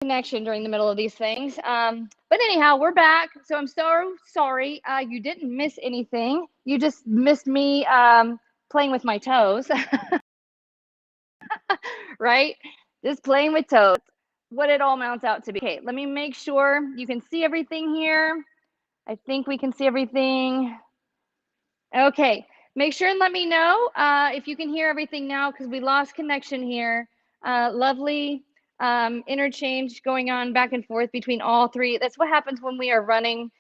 connection during the middle of these things. But anyhow, we're back. So I'm so sorry. You didn't miss anything. You just missed me playing with my toes, right? Just playing with toes. What it all amounts out to be. Okay, let me make sure you can see everything here. I think we can see everything. Okay, make sure and let me know if you can hear everything now because we lost connection here. Lovely interchange going on back and forth between all three. That's what happens when we are running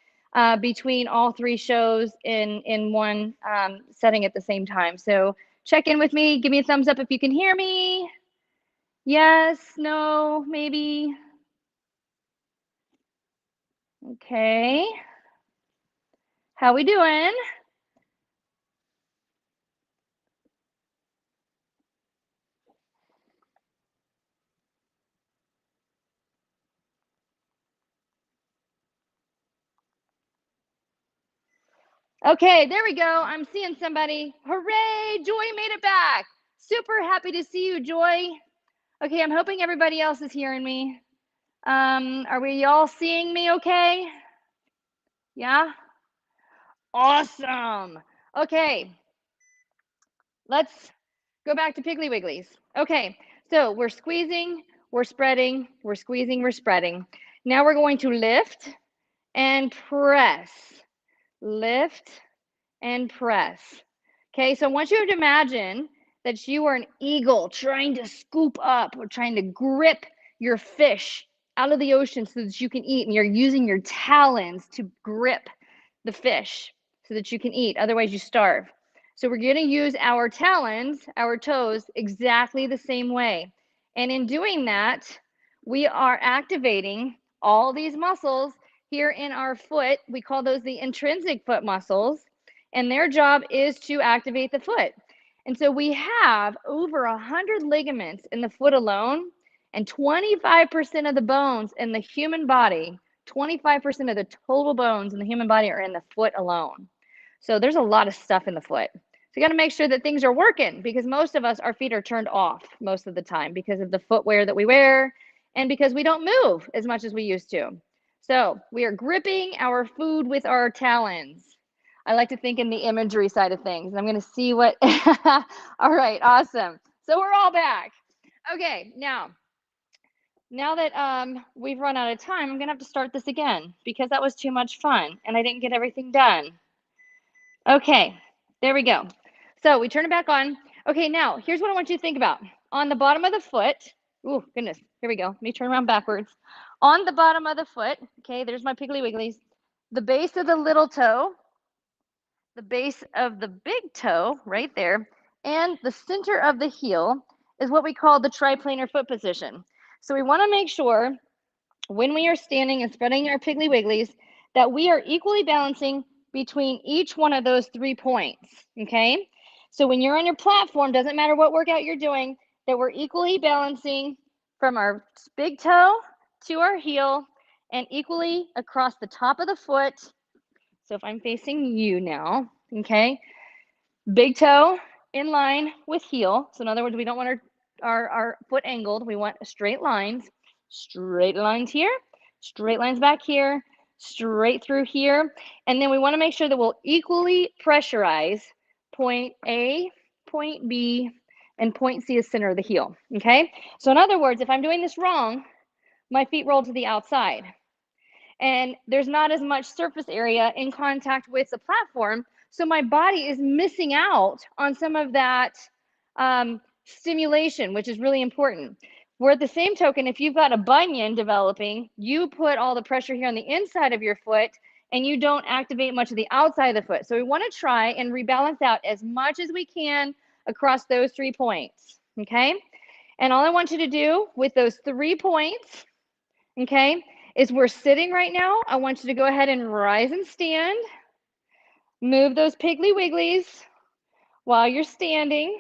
between all three shows in one setting at the same time. So check in with me. Give me a thumbs up if you can hear me. Yes, no, maybe. Okay. How we doing? Okay, there we go. I'm seeing somebody. Hooray! Joy made it back. Super happy to see you, Joy. Okay, I'm hoping everybody else is hearing me. Are we all seeing me okay? Yeah? Awesome. Okay, let's go back to Piggly Wigglies. Okay, so we're squeezing, we're spreading, we're squeezing, we're spreading. Now we're going to lift and press. Lift and press. Okay, so I want you to imagine that you are an eagle trying to scoop up or trying to grip your fish out of the ocean so that you can eat, and you're using your talons to grip the fish so that you can eat. Otherwise, you starve. So we're going to use our talons, our toes, exactly the same way. And in doing that, we are activating all these muscles here in our foot. We call those the intrinsic foot muscles, and their job is to activate the foot. And so we have over 100 ligaments in the foot alone, and 25% of the bones in the human body, 25% of the total bones in the human body are in the foot alone. So there's a lot of stuff in the foot. So you got to make sure that things are working, because most of us, our feet are turned off most of the time because of the footwear that we wear and because we don't move as much as we used to. So we are gripping our food with our talons. I like to think in the imagery side of things. I'm going to see what. All right, awesome. So we're all back. Okay, now that we've run out of time, I'm going to have to start this again because that was too much fun and I didn't get everything done. Okay, there we go. So we turn it back on. Okay, now here's what I want you to think about. On the bottom of the foot, oh goodness, here we go. Let me turn around backwards. On the bottom of the foot, okay, there's my Piggly Wigglies. The base of the little toe, the base of the big toe right there, and the center of the heel is what we call the triplanar foot position. So we want to make sure when we are standing and spreading our Piggly Wigglies that we are equally balancing between each one of those 3 points, okay? So when you're on your platform, doesn't matter what workout you're doing, that we're equally balancing from our big toe to our heel and equally across the top of the foot. So if I'm facing you now, okay, big toe in line with heel. So in other words, we don't want our foot angled. We want straight lines here, straight lines back here, straight through here. And then we want to make sure that we'll equally pressurize point A, point B, and point C is center of the heel, okay? So in other words, if I'm doing this wrong, my feet roll to the outside. And there's not as much surface area in contact with the platform, so my body is missing out on some of that stimulation, which is really important. Where at the same token, if you've got a bunion developing, you put all the pressure here on the inside of your foot and you don't activate much of the outside of the foot. So we want to try and rebalance out as much as we can across those 3 points, okay? And all I want you to do with those 3 points, okay, is we're sitting right now. I want you to go ahead and rise and stand. Move those Piggly Wigglies while you're standing.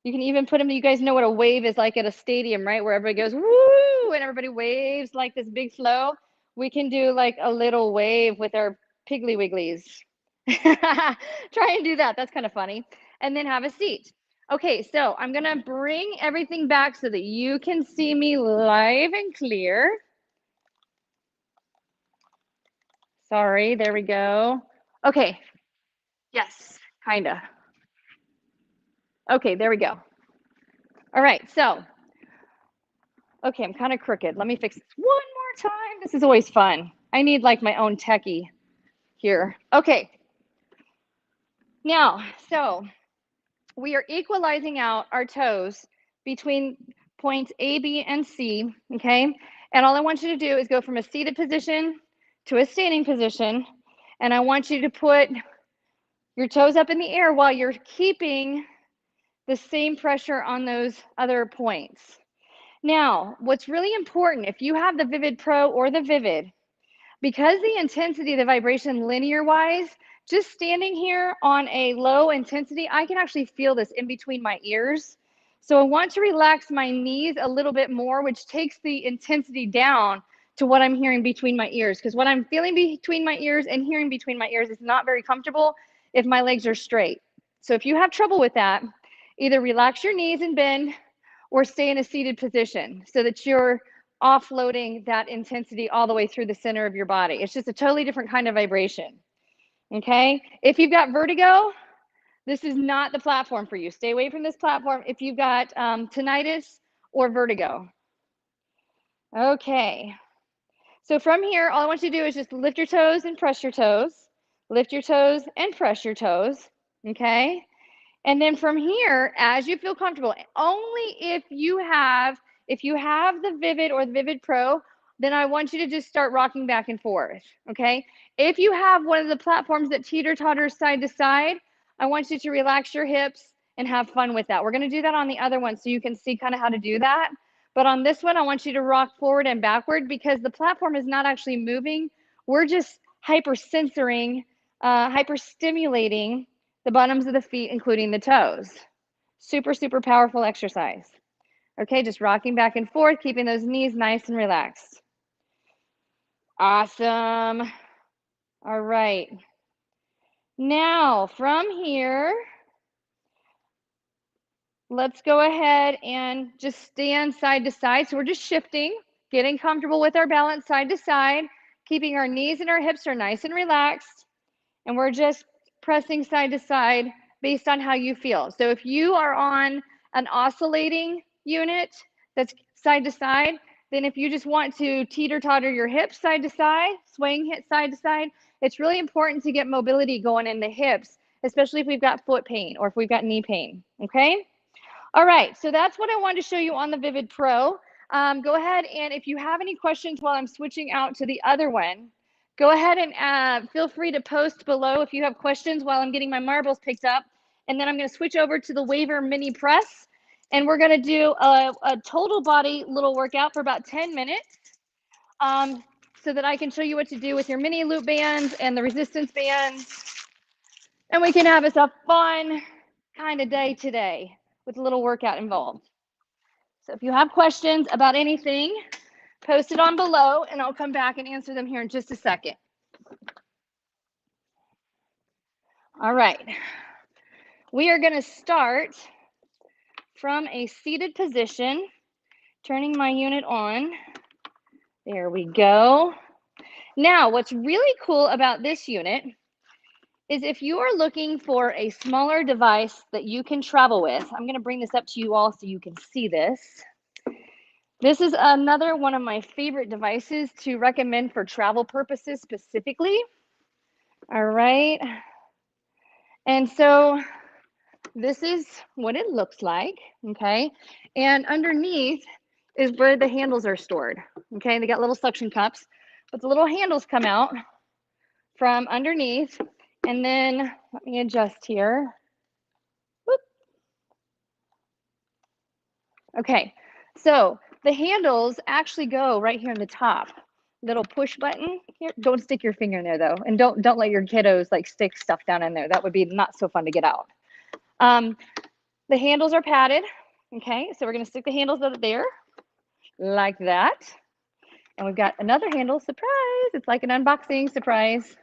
You can even put them, you guys know what a wave is like at a stadium, right? Where everybody goes, woo, and everybody waves like this big flow. We can do like a little wave with our Piggly Wigglies. Try and do that. That's kind of funny. And then have a seat. Okay, so I'm gonna bring everything back so that you can see me live and clear. Sorry, there we go. Okay, yes, kinda. Okay, there we go. All right, so, okay, I'm kind of crooked. Let me fix this one more time. This is always fun. I need like my own techie here. Okay, now, so we are equalizing out our toes between points A, B, and C, okay? And all I want you to do is go from a seated position to a standing position, and I want you to put your toes up in the air while you're keeping the same pressure on those other points. Now, what's really important, if you have the Vivid Pro or the Vivid, because the intensity of the vibration linear wise, just standing here on a low intensity, I can actually feel this in between my ears. So I want to relax my knees a little bit more, which takes the intensity down to what I'm hearing between my ears. Because what I'm feeling between my ears and hearing between my ears is not very comfortable if my legs are straight. So if you have trouble with that, either relax your knees and bend or stay in a seated position so that you're offloading that intensity all the way through the center of your body. It's just a totally different kind of vibration. Okay. If you've got vertigo, this is not the platform for you. Stay away from this platform if you've got tinnitus or vertigo. Okay. So from here, all I want you to do is just lift your toes and press your toes. Lift your toes and press your toes. Okay. And then from here, as you feel comfortable, only if you have the Vivid or the Vivid Pro, then I want you to just start rocking back and forth, okay? If you have one of the platforms that teeter-totters side to side, I want you to relax your hips and have fun with that. We're gonna do that on the other one so you can see kind of how to do that. But on this one, I want you to rock forward and backward because the platform is not actually moving. We're just hypersensing, hyperstimulating the bottoms of the feet, including the toes. Super, super powerful exercise. Okay, just rocking back and forth, keeping those knees nice and relaxed. Awesome. All right. Now, from here, let's go ahead and just stand side to side. So we're just shifting, getting comfortable with our balance side to side, keeping our knees and our hips are nice and relaxed. And we're just pressing side to side based on how you feel. So if you are on an oscillating unit that's side to side, then if you just want to teeter-totter your hips side to side, swaying hips side to side, it's really important to get mobility going in the hips, especially if we've got foot pain or if we've got knee pain, okay? All right, so that's what I wanted to show you on the Vivid Pro. Go ahead and if you have any questions while I'm switching out to the other one, go ahead and feel free to post below if you have questions while I'm getting my marbles picked up. And then I'm going to switch over to the Waver Mini Press. And we're going to do a total body little workout for about 10 minutes so that I can show you what to do with your mini loop bands and the resistance bands. And we can have us a fun kind of day today with a little workout involved. So if you have questions about anything, post it on below and I'll come back and answer them here in just a second. All right. We are going to start from a seated position, turning my unit on. There we go. Now, what's really cool about this unit is if you are looking for a smaller device that you can travel with, I'm going to bring this up to you all so you can see this. This is another one of my favorite devices to recommend for travel purposes specifically. All right. And so this is what it looks like, okay? And underneath is where the handles are stored, okay? They got little suction cups, but the little handles come out from underneath. And then let me adjust here. Whoop. Okay, so the handles actually go right here in the top. Little push button here. Don't stick your finger in there though, and don't let your kiddos like stick stuff down in there. That would be not so fun to get out. The handles are padded. Okay, so we're going to stick the handles up there like that. And we've got another handle, surprise. It's like an unboxing surprise.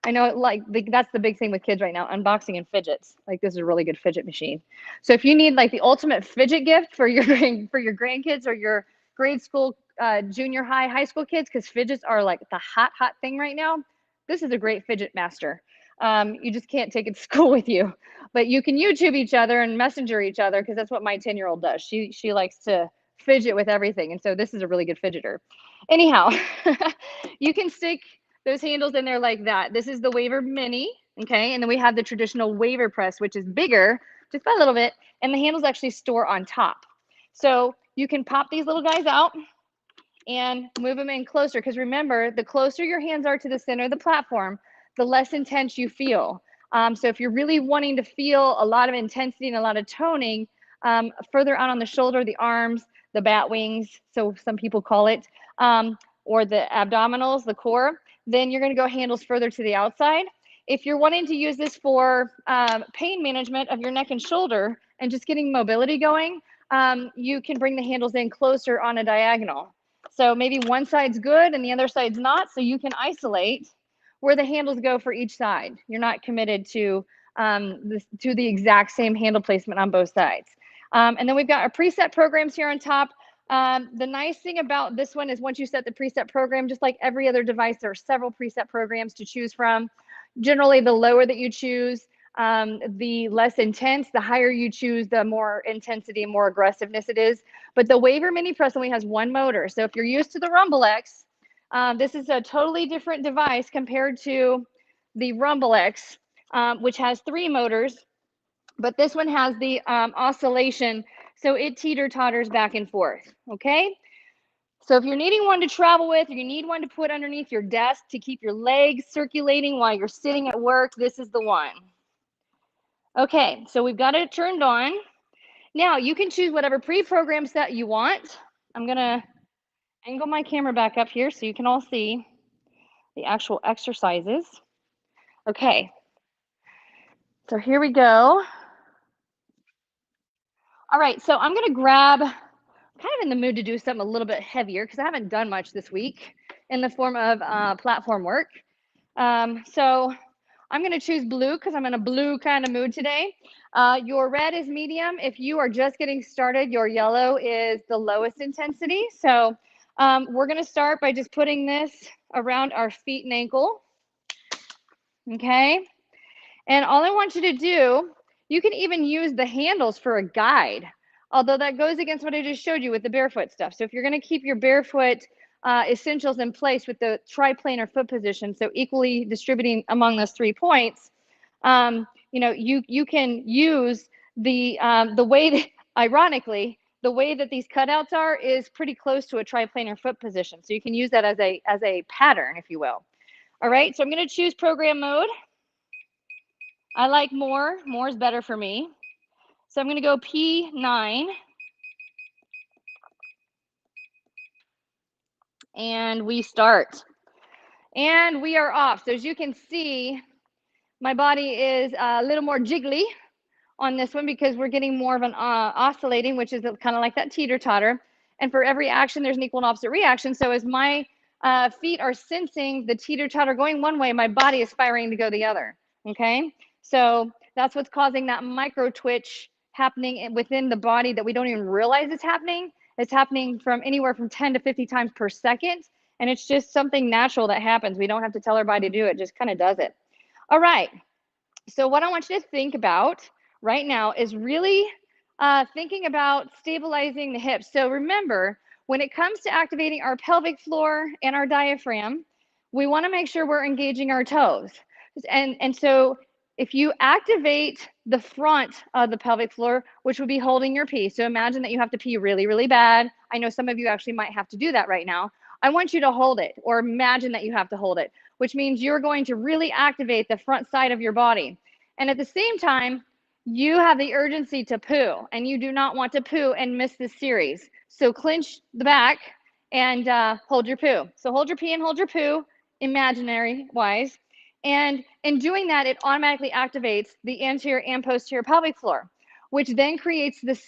I know, like, that's the big thing with kids right now, unboxing and fidgets. Like, this is a really good fidget machine. So if you need like the ultimate fidget gift for your for your grandkids or your grade school, junior high, high school kids, because fidgets are like the hot thing right now, this is a great fidget master. You just can't take it to school with you, but you can YouTube each other and messenger each other, because that's what my 10-year-old does. She likes to fidget with everything, and so this is a really good fidgeter. Anyhow, you can stick those handles in there like that. This is the Waver Mini, okay? And then we have the traditional Waver Press, which is bigger, just by a little bit, and the handles actually store on top. So you can pop these little guys out and move them in closer, because remember, the closer your hands are to the center of the platform, the less intense you feel. So if you're really wanting to feel a lot of intensity and a lot of toning, further out on the shoulder, the arms, the bat wings, so some people call it, or the abdominals, the core, then you're going to go handles further to the outside. If you're wanting to use this for pain management of your neck and shoulder and just getting mobility going, you can bring the handles in closer on a diagonal. So maybe one side's good and the other side's not, so you can isolate where the handles go for each side. You're not committed to the exact same handle placement on both sides. And then we've got our preset programs here on top. The nice thing about this one is once you set the preset program, just like every other device, there are several preset programs to choose from. Generally, the lower that you choose, the less intense, the higher you choose, the more intensity and more aggressiveness it is. But the Waver Mini Press only has one motor. So if you're used to the Rumble X, this is a totally different device compared to the Rumble X, which has 3 motors. But this one has the oscillation, so it teeter-totters back and forth, okay? So if you're needing one to travel with, or you need one to put underneath your desk to keep your legs circulating while you're sitting at work, this is the one. Okay, so we've got it turned on. Now you can choose whatever pre-program set you want. I'm gonna angle my camera back up here so you can all see the actual exercises. Okay, so here we go. All right, so I'm gonna grab, kind of in the mood to do something a little bit heavier because I haven't done much this week in the form of platform work. So I'm gonna choose blue because I'm in a blue kind of mood today. Your red is medium. If you are just getting started, your yellow is the lowest intensity. So we're gonna start by just putting this around our feet and ankle, okay? And all I want you to do, you can even use the handles for a guide, although that goes against what I just showed you with the barefoot stuff. So if you're going to keep your barefoot essentials in place with the triplanar foot position, so equally distributing among those 3 points, you know, you can use the way that, ironically, the way that these cutouts are is pretty close to a triplanar foot position. So you can use that as a pattern, if you will. All right, so I'm going to choose program mode. I like more. More is better for me. So I'm going to go P9. And we start. And we are off. So as you can see, my body is a little more jiggly on this one because we're getting more of an oscillating, which is kind of like that teeter-totter. And for every action, there's an equal and opposite reaction. So as my feet are sensing the teeter-totter going one way, my body is firing to go the other. Okay? So that's what's causing that micro twitch happening within the body that we don't even realize is happening. It's happening from anywhere from 10 to 50 times per second. And it's just something natural that happens. We don't have to tell our body to do it, it just kind of does it. All right. So what I want you to think about right now is really thinking about stabilizing the hips. So remember, when it comes to activating our pelvic floor and our diaphragm, we want to make sure we're engaging our toes. And so if you activate the front of the pelvic floor, which would be holding your pee, so imagine that you have to pee really, really bad. I know some of you actually might have to do that right now. I want you to hold it, or imagine that you have to hold it, which means you're going to really activate the front side of your body. And at the same time, you have the urgency to poo, and you do not want to poo and miss this series. So clench the back and hold your poo. So hold your pee and hold your poo, imaginary wise. And in doing that, it automatically activates the anterior and posterior pelvic floor, which then creates this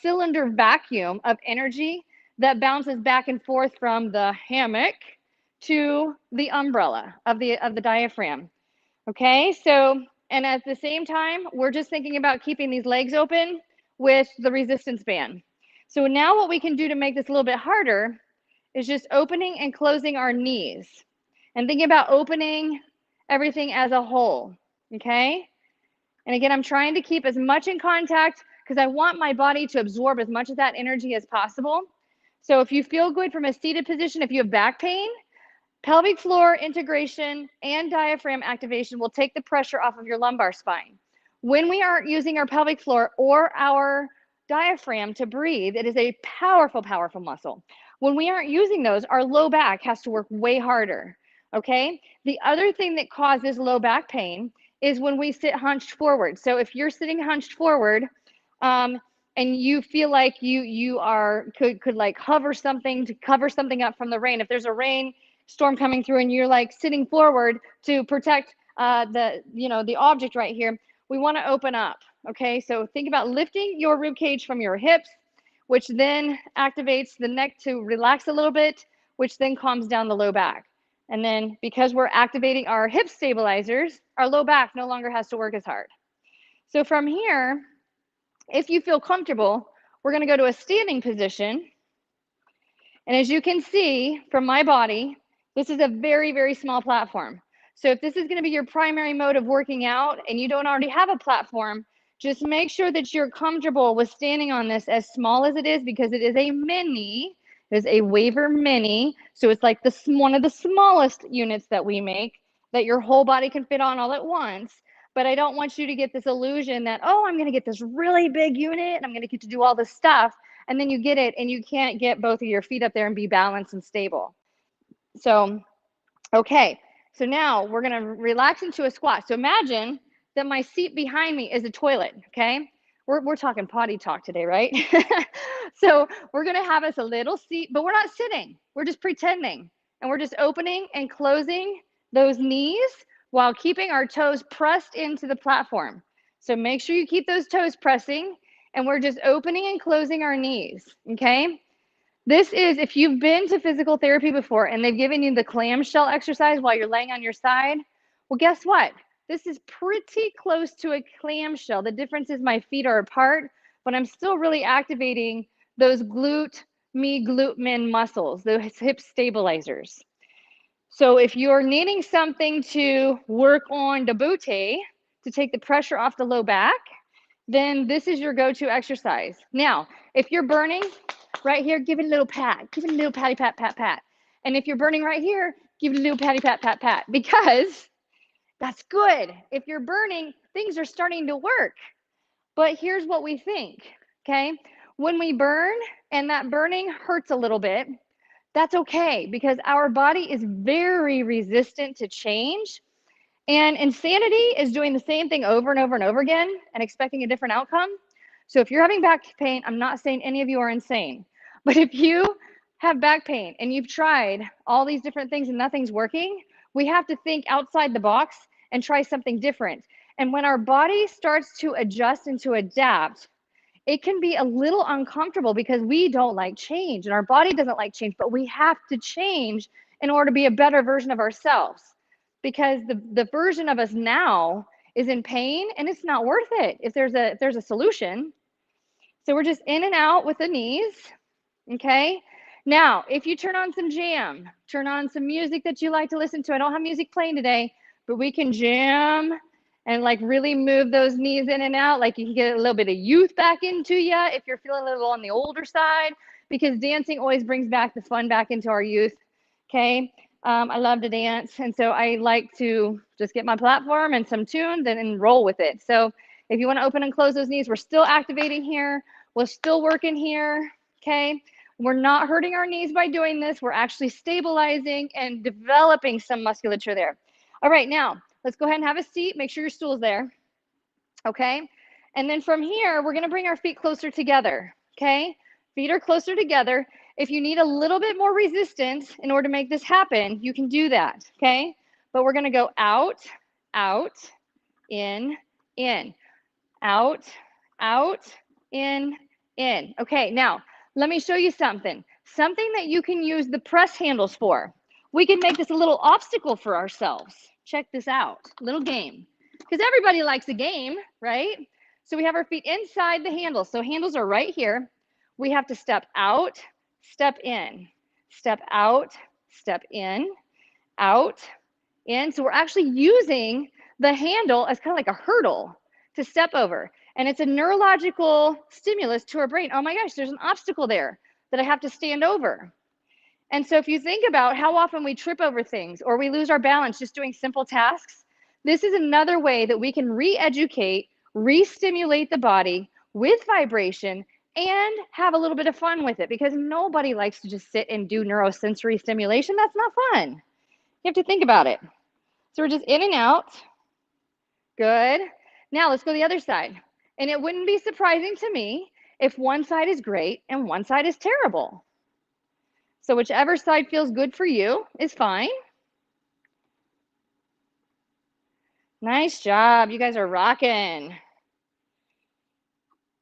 cylinder vacuum of energy that bounces back and forth from the hammock to the umbrella of the diaphragm. Okay, so, and at the same time, we're just thinking about keeping these legs open with the resistance band. So now what we can do to make this a little bit harder is just opening and closing our knees and thinking about opening everything as a whole, okay? And again, I'm trying to keep as much in contact because I want my body to absorb as much of that energy as possible. So if you feel good from a seated position, if you have back pain, pelvic floor integration and diaphragm activation will take the pressure off of your lumbar spine. When we aren't using our pelvic floor or our diaphragm to breathe, it is a powerful, powerful muscle. When we aren't using those, our low back has to work way harder, okay? The other thing that causes low back pain is when we sit hunched forward. So if you're sitting hunched forward, and you feel like you are could like hover something to cover something up from the rain. If there's a rain storm coming through and you're like sitting forward to protect the object right here, we want to open up. Okay, so think about lifting your rib cage from your hips, which then activates the neck to relax a little bit, which then calms down the low back. And then because we're activating our hip stabilizers, our low back no longer has to work as hard. So from here, if you feel comfortable, we're going to go to a standing position. And as you can see from my body, this is a very, very small platform. So if this is going to be your primary mode of working out and you don't already have a platform, just make sure that you're comfortable with standing on this as small as it is, because it is a mini. It is a Waver Mini. So it's like one of the smallest units that we make that your whole body can fit on all at once. But I don't want you to get this illusion that, oh, I'm going to get this really big unit and I'm going to get to do all this stuff. And then you get it and you can't get both of your feet up there and be balanced and stable. So, okay. So now we're going to relax into a squat. So imagine that my seat behind me is a toilet, okay? We're talking potty talk today, right? So we're going to have us a little seat, but we're not sitting. We're just pretending. And we're just opening and closing those knees while keeping our toes pressed into the platform. So make sure you keep those toes pressing, and we're just opening and closing our knees, okay? This is, if you've been to physical therapy before and they've given you the clamshell exercise while you're laying on your side, well, guess what? This is pretty close to a clamshell. The difference is my feet are apart, but I'm still really activating those glute min muscles, those hip stabilizers. So if you're needing something to work on the booty, to take the pressure off the low back, then this is your go-to exercise. Now, if you're burning right here, give it a little pat. Give it a little patty pat, pat, pat. And if you're burning right here, give it a little patty pat, pat, pat, because that's good. If you're burning, things are starting to work. But here's what we think, okay? When we burn and that burning hurts a little bit, that's okay, because our body is very resistant to change. And insanity is doing the same thing over and over and over again and expecting a different outcome. So if you're having back pain, I'm not saying any of you are insane, but if you have back pain and you've tried all these different things and nothing's working, we have to think outside the box and try something different. And when our body starts to adjust and to adapt, it can be a little uncomfortable because we don't like change and our body doesn't like change, but we have to change in order to be a better version of ourselves, because the version of us now is in pain and it's not worth it if there's a solution. So we're just in and out with the knees, okay? Now, if you turn on some jam, turn on some music that you like to listen to. I don't have music playing today, but we can jam and like really move those knees in and out. Like you can get a little bit of youth back into you if you're feeling a little on the older side, because dancing always brings back the fun back into our youth, okay? I love to dance, and so I like to just get my platform and some tunes and roll with it. So if you want to open and close those knees, we're still activating here. We're still working here, okay? We're not hurting our knees by doing this. We're actually stabilizing and developing some musculature there. All right, now let's go ahead and have a seat. Make sure your stool's there, okay? And then from here, we're gonna bring our feet closer together, okay? Feet are closer together. If you need a little bit more resistance in order to make this happen, you can do that, okay? But we're gonna go out, out, in, out, out, in. Okay, now let me show you something that you can use the press handles for. we can make this a little obstacle for ourselves. Check this out, little game. Because everybody likes a game, right? So we have our feet inside the handles. So handles are right here. We have to step out, step in, step out, step in, out, in. So we're actually using the handle as kind of like a hurdle to step over. And it's a neurological stimulus to our brain. Oh my gosh, there's an obstacle there that I have to stand over. And so if you think about how often we trip over things or we lose our balance just doing simple tasks, this is another way that we can re-educate, re-stimulate the body with vibration and have a little bit of fun with it, because nobody likes to just sit and do neurosensory stimulation. That's not fun. You have to think about it. So we're just in and out. Good. Now let's go the other side. And it wouldn't be surprising to me if one side is great and one side is terrible. So whichever side feels good for you is fine. Nice job. You guys are rocking.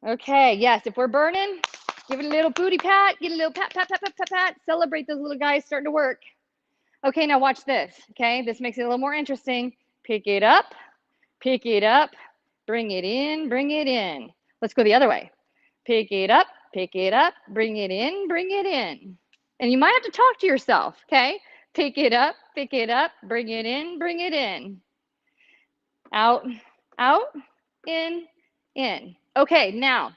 Okay, yes, if we're burning, give it a little booty pat, get a little pat, pat, pat, pat, pat, pat. Celebrate those little guys starting to work. Okay, now watch this. Okay, this makes it a little more interesting. Pick it up, bring it in, bring it in. Let's go the other way. Pick it up, bring it in, bring it in. And you might have to talk to yourself, okay? Pick it up, bring it in, bring it in. Out, out, in. Okay, now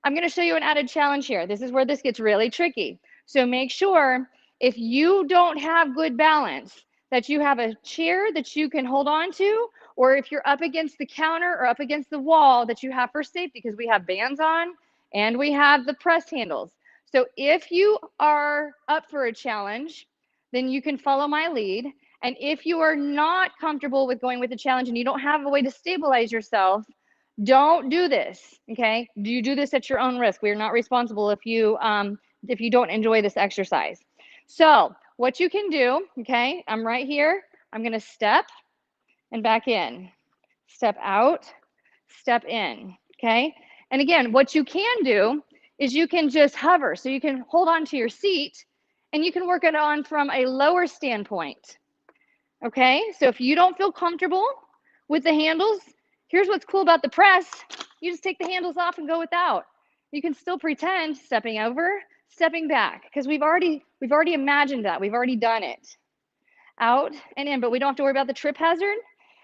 I'm going to show you an added challenge here. This is where this gets really tricky. So make sure if you don't have good balance, that you have a chair that you can hold on to, or if you're up against the counter or up against the wall that you have for safety, because we have bands on and we have the press handles. So if you are up for a challenge, then you can follow my lead. And if you are not comfortable with going with the challenge and you don't have a way to stabilize yourself, don't do this, okay? You do this at your own risk. We are not responsible if you don't enjoy this exercise. So what you can do, okay, I'm right here. I'm gonna step and back in, step out, step in, okay? And again, what you can do is you can just hover. So you can hold on to your seat and you can work it on from a lower standpoint, okay? So if you don't feel comfortable with the handles, here's what's cool about the press. You just take the handles off and go without. You can still pretend stepping over, stepping back, because we've already imagined that. We've already done it. Out and in, but we don't have to worry about the trip hazard.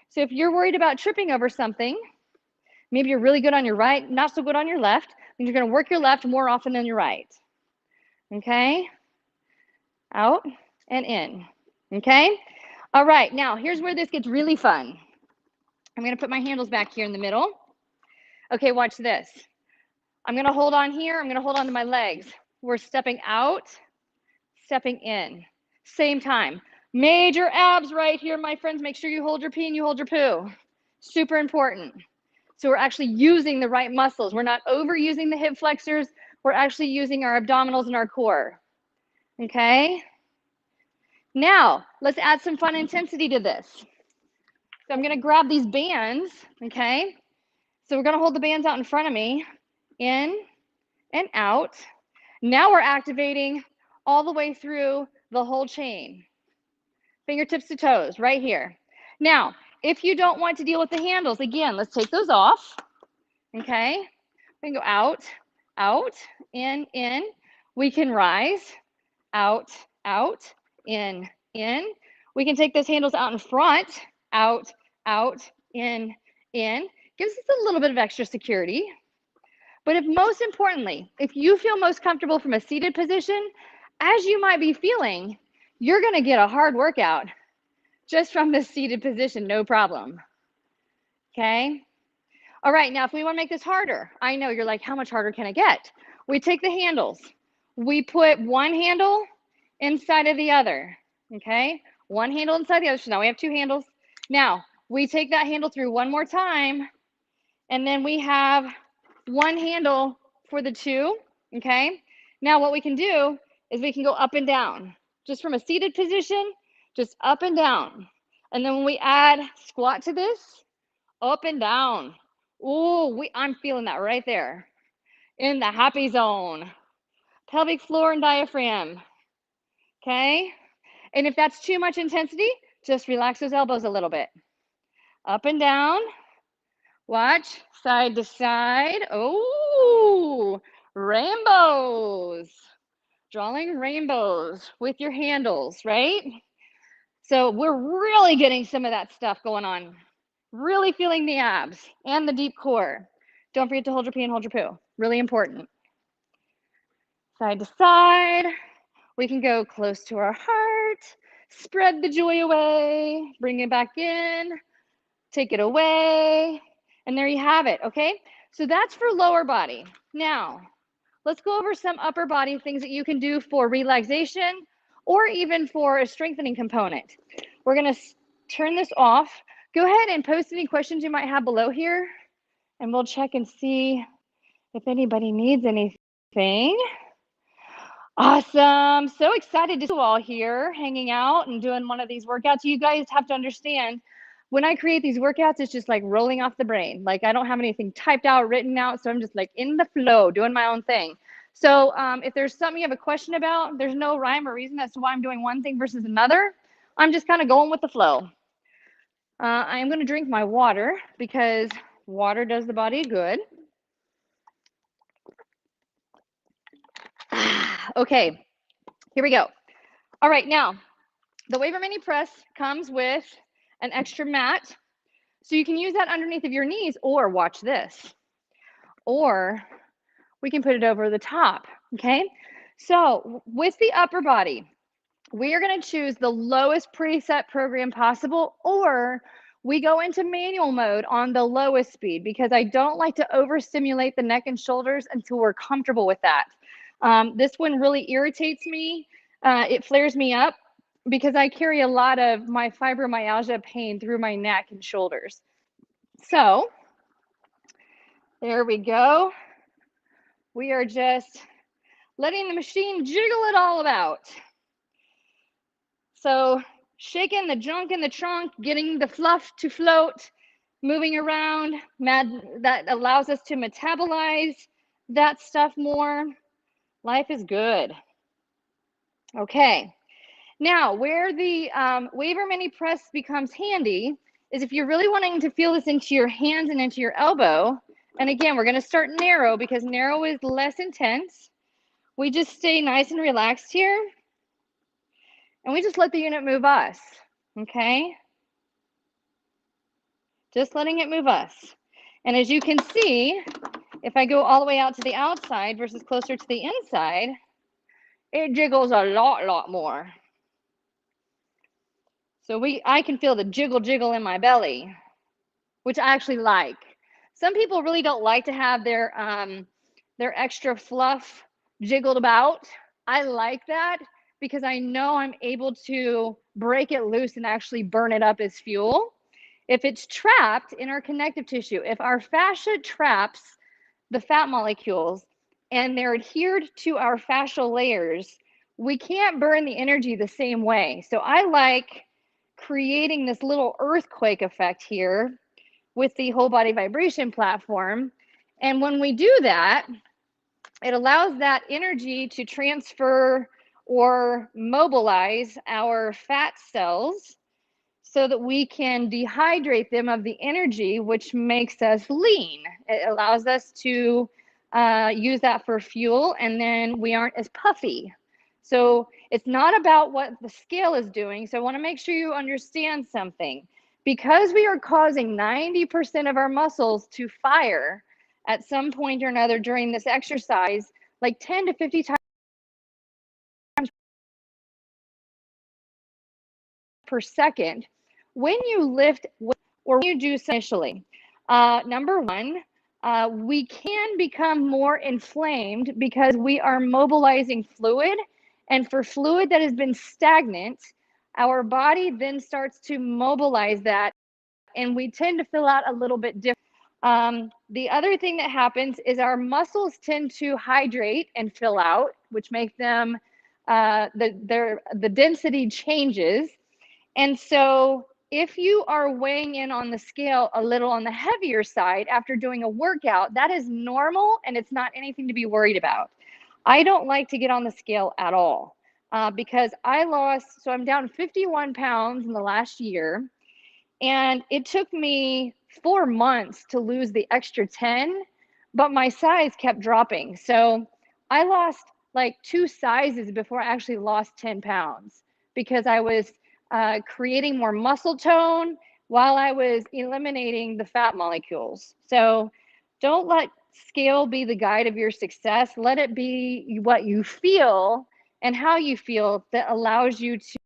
So if you're worried about tripping over something, maybe you're really good on your right, not so good on your left, then you're going to work your left more often than your right. Okay? Out and in. Okay? All right, now here's where this gets really fun. I'm going to put my handles back here in the middle. Okay, watch this. I'm going to hold on here. I'm going to hold on to my legs. We're stepping out, stepping in. Same time. Major abs right here, my friends. Make sure you hold your pee and you hold your poo. Super important. So we're actually using the right muscles. We're not overusing the hip flexors. We're actually using our abdominals and our core. Okay? Now, let's add some fun intensity to this. So I'm going to grab these bands, okay? So we're going to hold the bands out in front of me, in and out. Now we're activating all the way through the whole chain. Fingertips to toes, right here. Now, if you don't want to deal with the handles, again, let's take those off, okay? We can go out, out, in. We can rise, out, in. We can take those handles out in front, out, in. Gives us a little bit of extra security. But most importantly, if you feel most comfortable from a seated position, as you might be feeling, you're going to get a hard workout just from this seated position, no problem. Okay? All right, now if we want to make this harder, I know you're like, how much harder can it get? We take the handles. We put one handle inside of the other, okay? One handle inside the other, so now we have two handles. Now, we take that handle through one more time, and then we have one handle for the two, okay? Now what we can do is we can go up and down, just from a seated position, just up and down. And then when we add squat to this, up and down. Ooh, I'm feeling that right there in the happy zone. Pelvic floor and diaphragm, okay? And if that's too much intensity, just relax those elbows a little bit. Up and down. Watch, side to side. Oh, rainbows. Drawing rainbows with your handles, right? So we're really getting some of that stuff going on. Really feeling the abs and the deep core. Don't forget to hold your pee and hold your poo. Really important. Side to side. We can go close to our heart. Spread the joy away. Bring it back in. Take it away. And there you have it, okay? So that's for lower body. Now, let's go over some upper body things that you can do for relaxation or even for a strengthening component. We're gonna turn this off. Go ahead and post any questions you might have below here, and we'll check and see if anybody needs anything. Awesome. So excited to see you all here hanging out and doing one of these workouts. You guys have to understand, when I create these workouts, it's just like rolling off the brain. Like I don't have anything typed out, written out. So I'm just like in the flow, doing my own thing. So if there's something you have a question about, there's no rhyme or reason as to why I'm doing one thing versus another. I'm just kind of going with the flow. I am going to drink my water because water does the body good. Okay, here we go. All right, now the Waver Mini Press comes with an extra mat. So you can use that underneath of your knees, or watch this, or we can put it over the top, okay? So with the upper body, we are gonna choose the lowest preset program possible, or we go into manual mode on the lowest speed because I don't like to overstimulate the neck and shoulders until we're comfortable with that. This one really irritates me. It flares me up because I carry a lot of my fibromyalgia pain through my neck and shoulders. So there we go. We are just letting the machine jiggle it all about. So shaking the junk in the trunk, getting the fluff to float, moving around, that allows us to metabolize that stuff more. Life is good. Okay. Now, where the Waver Mini Press becomes handy is if you're really wanting to feel this into your hands and into your elbow. And again, we're going to start narrow because narrow is less intense. We just stay nice and relaxed here. And we just let the unit move us, okay? Just letting it move us. And as you can see, if I go all the way out to the outside versus closer to the inside, it jiggles a lot more. So I can feel the jiggle in my belly, which I actually like. Some people really don't like to have their extra fluff jiggled about. I like that because I know I'm able to break it loose and actually burn it up as fuel. If it's trapped in our connective tissue, if our fascia traps the fat molecules and they're adhered to our fascial layers, we can't burn the energy the same way. So I like creating this little earthquake effect here with the whole body vibration platform. And when we do that, it allows that energy to transfer or mobilize our fat cells so that we can dehydrate them of the energy, which makes us lean. It allows us to use that for fuel, and then we aren't as puffy. So it's not about what the scale is doing. So I want to make sure you understand something. Because we are causing 90% of our muscles to fire at some point or another during this exercise, like 10 to 50 times per second, when you lift or when you do initially, number one, we can become more inflamed because we are mobilizing fluid. And for fluid that has been stagnant, our body then starts to mobilize that, and we tend to fill out a little bit different. The other thing that happens is our muscles tend to hydrate and fill out, which makes them, the density changes. And so if you are weighing in on the scale a little on the heavier side after doing a workout, that is normal and it's not anything to be worried about. I don't like to get on the scale at all. because so I'm down 51 pounds in the last year. And it took me 4 months to lose the extra 10, but my size kept dropping. So I lost like 2 sizes before I actually lost 10 pounds because I was creating more muscle tone while I was eliminating the fat molecules. So don't let scale be the guide of your success. Let it be what you feel and how you feel that allows you to.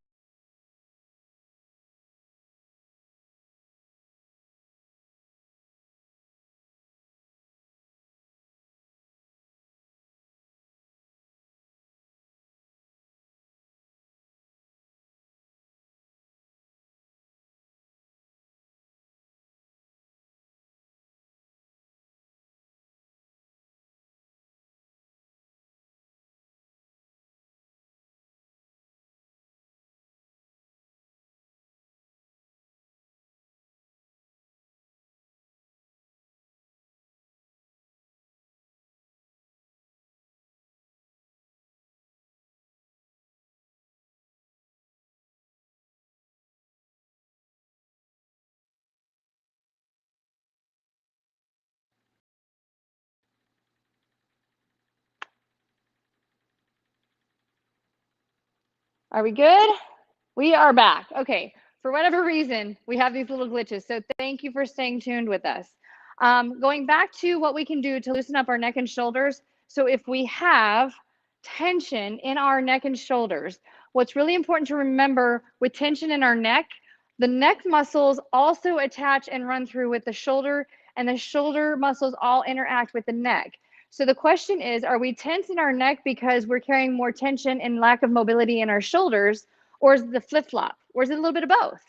Are we good? We are back. Okay. For whatever reason, we have these little glitches. So thank you for staying tuned with us. Going back to what we can do to loosen up our neck and shoulders. So if we have tension in our neck and shoulders, what's really important to remember with tension in our neck, the neck muscles also attach and run through with the shoulder, and the shoulder muscles all interact with the neck. So the question is, are we tense in our neck because we're carrying more tension and lack of mobility in our shoulders, or is it the flip-flop, or is it a little bit of both?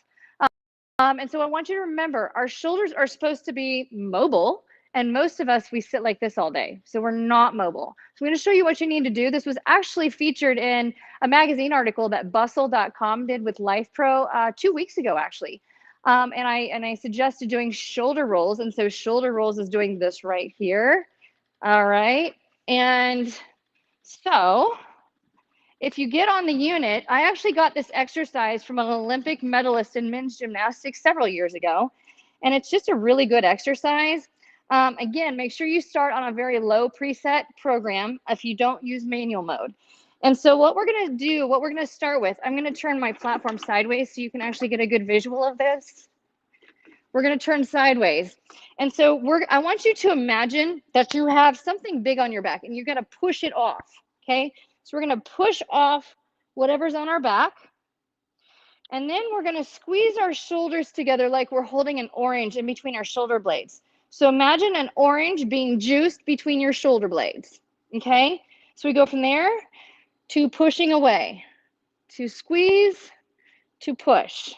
And so I want you to remember, our shoulders are supposed to be mobile, and most of us, we sit like this all day, so we're not mobile. So I'm going to show you what you need to do. This was actually featured in a magazine article that bustle.com did with Lifepro 2 weeks ago, actually. And I suggested doing shoulder rolls, and so shoulder rolls is doing this right here. All right, and so if you get on the unit, I actually got this exercise from an Olympic medalist in men's gymnastics several years ago, and it's just a really good exercise. Again, make sure you start on a very low preset program if you don't use manual mode. And so what we're going to do, what we're going to start with, I'm going to turn my platform sideways so you can actually get a good visual of this. We're going to turn sideways. And so I want you to imagine that you have something big on your back and you're going to push it off, okay? So we're going to push off whatever's on our back. And then we're going to squeeze our shoulders together like we're holding an orange in between our shoulder blades. So imagine an orange being juiced between your shoulder blades, okay? So we go from there to pushing away, to squeeze, to push.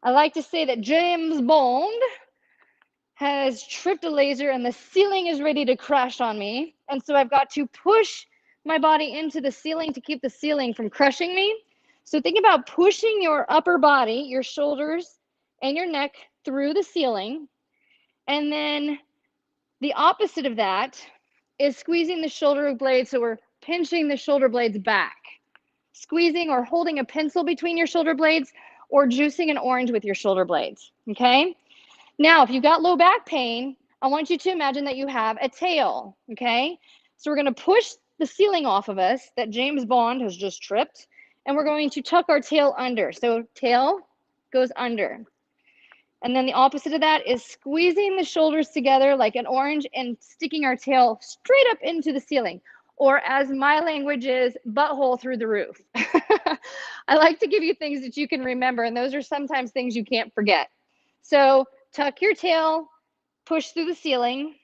I like to say that James Bond has tripped a laser and the ceiling is ready to crash on me. And so I've got to push my body into the ceiling to keep the ceiling from crushing me. So think about pushing your upper body, your shoulders and your neck through the ceiling. And then the opposite of that is squeezing the shoulder blades. So we're pinching the shoulder blades back, squeezing or holding a pencil between your shoulder blades, or juicing an orange with your shoulder blades, okay? Now, if you've got low back pain, I want you to imagine that you have a tail, okay? So we're going to push the ceiling off of us that James Bond has just tripped, and we're going to tuck our tail under. So tail goes under. And then the opposite of that is squeezing the shoulders together like an orange and sticking our tail straight up into the ceiling. Or as my language is, butthole through the roof. I like to give you things that you can remember, and those are sometimes things you can't forget. So tuck your tail, push through the ceiling,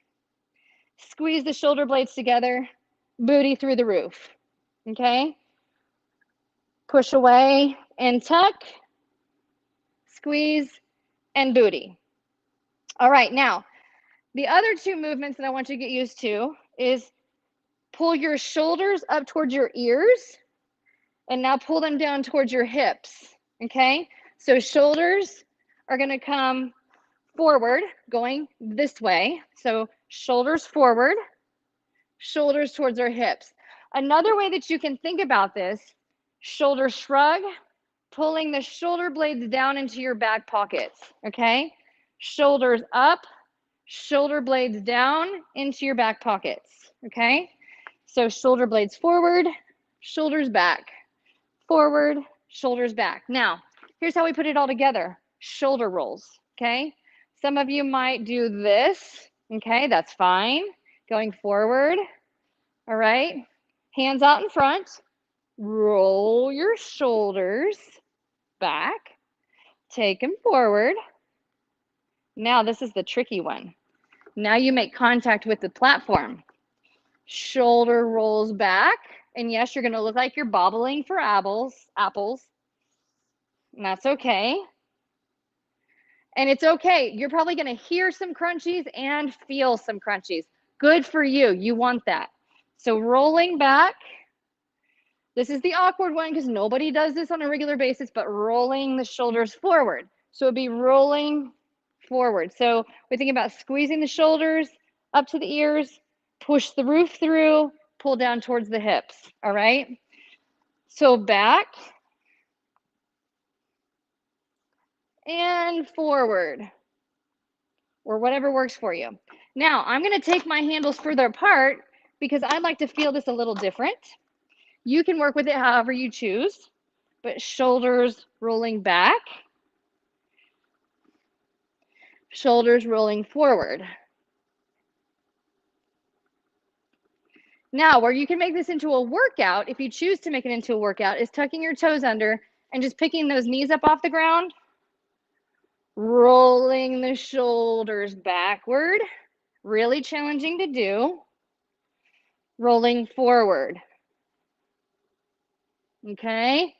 squeeze the shoulder blades together, booty through the roof, okay? Push away and tuck, squeeze, and booty. All right, now, the other two movements that I want you to get used to is pull your shoulders up towards your ears, and now pull them down towards your hips, okay? So shoulders are gonna come forward, going this way. So shoulders forward, shoulders towards our hips. Another way that you can think about this, shoulder shrug, pulling the shoulder blades down into your back pockets, okay? Shoulders up, shoulder blades down into your back pockets, okay? So shoulder blades forward, shoulders back, forward, shoulders back. Now, here's how we put it all together. Shoulder rolls, okay? Some of you might do this, okay? That's fine. Going forward, all right? Hands out in front. Roll your shoulders back. Take them forward. Now, this is the tricky one. Now you make contact with the platform. Shoulder rolls back. And yes, you're going to look like you're bobbling for apples. And that's okay. And it's okay. You're probably going to hear some crunchies and feel some crunchies. Good for you. You want that. So rolling back. This is the awkward one because nobody does this on a regular basis, but rolling the shoulders forward. So it'd be rolling forward. So we think about squeezing the shoulders up to the ears, push the roof through, pull down towards the hips. All right. So back and forward, or whatever works for you. Now I'm going to take my handles further apart because I'd like to feel this a little different. You can work with it however you choose, but shoulders rolling back, shoulders rolling forward. Now, where you can make this into a workout, if you choose to make it into a workout, is tucking your toes under and just picking those knees up off the ground, rolling the shoulders backward, really challenging to do, rolling forward. Okay,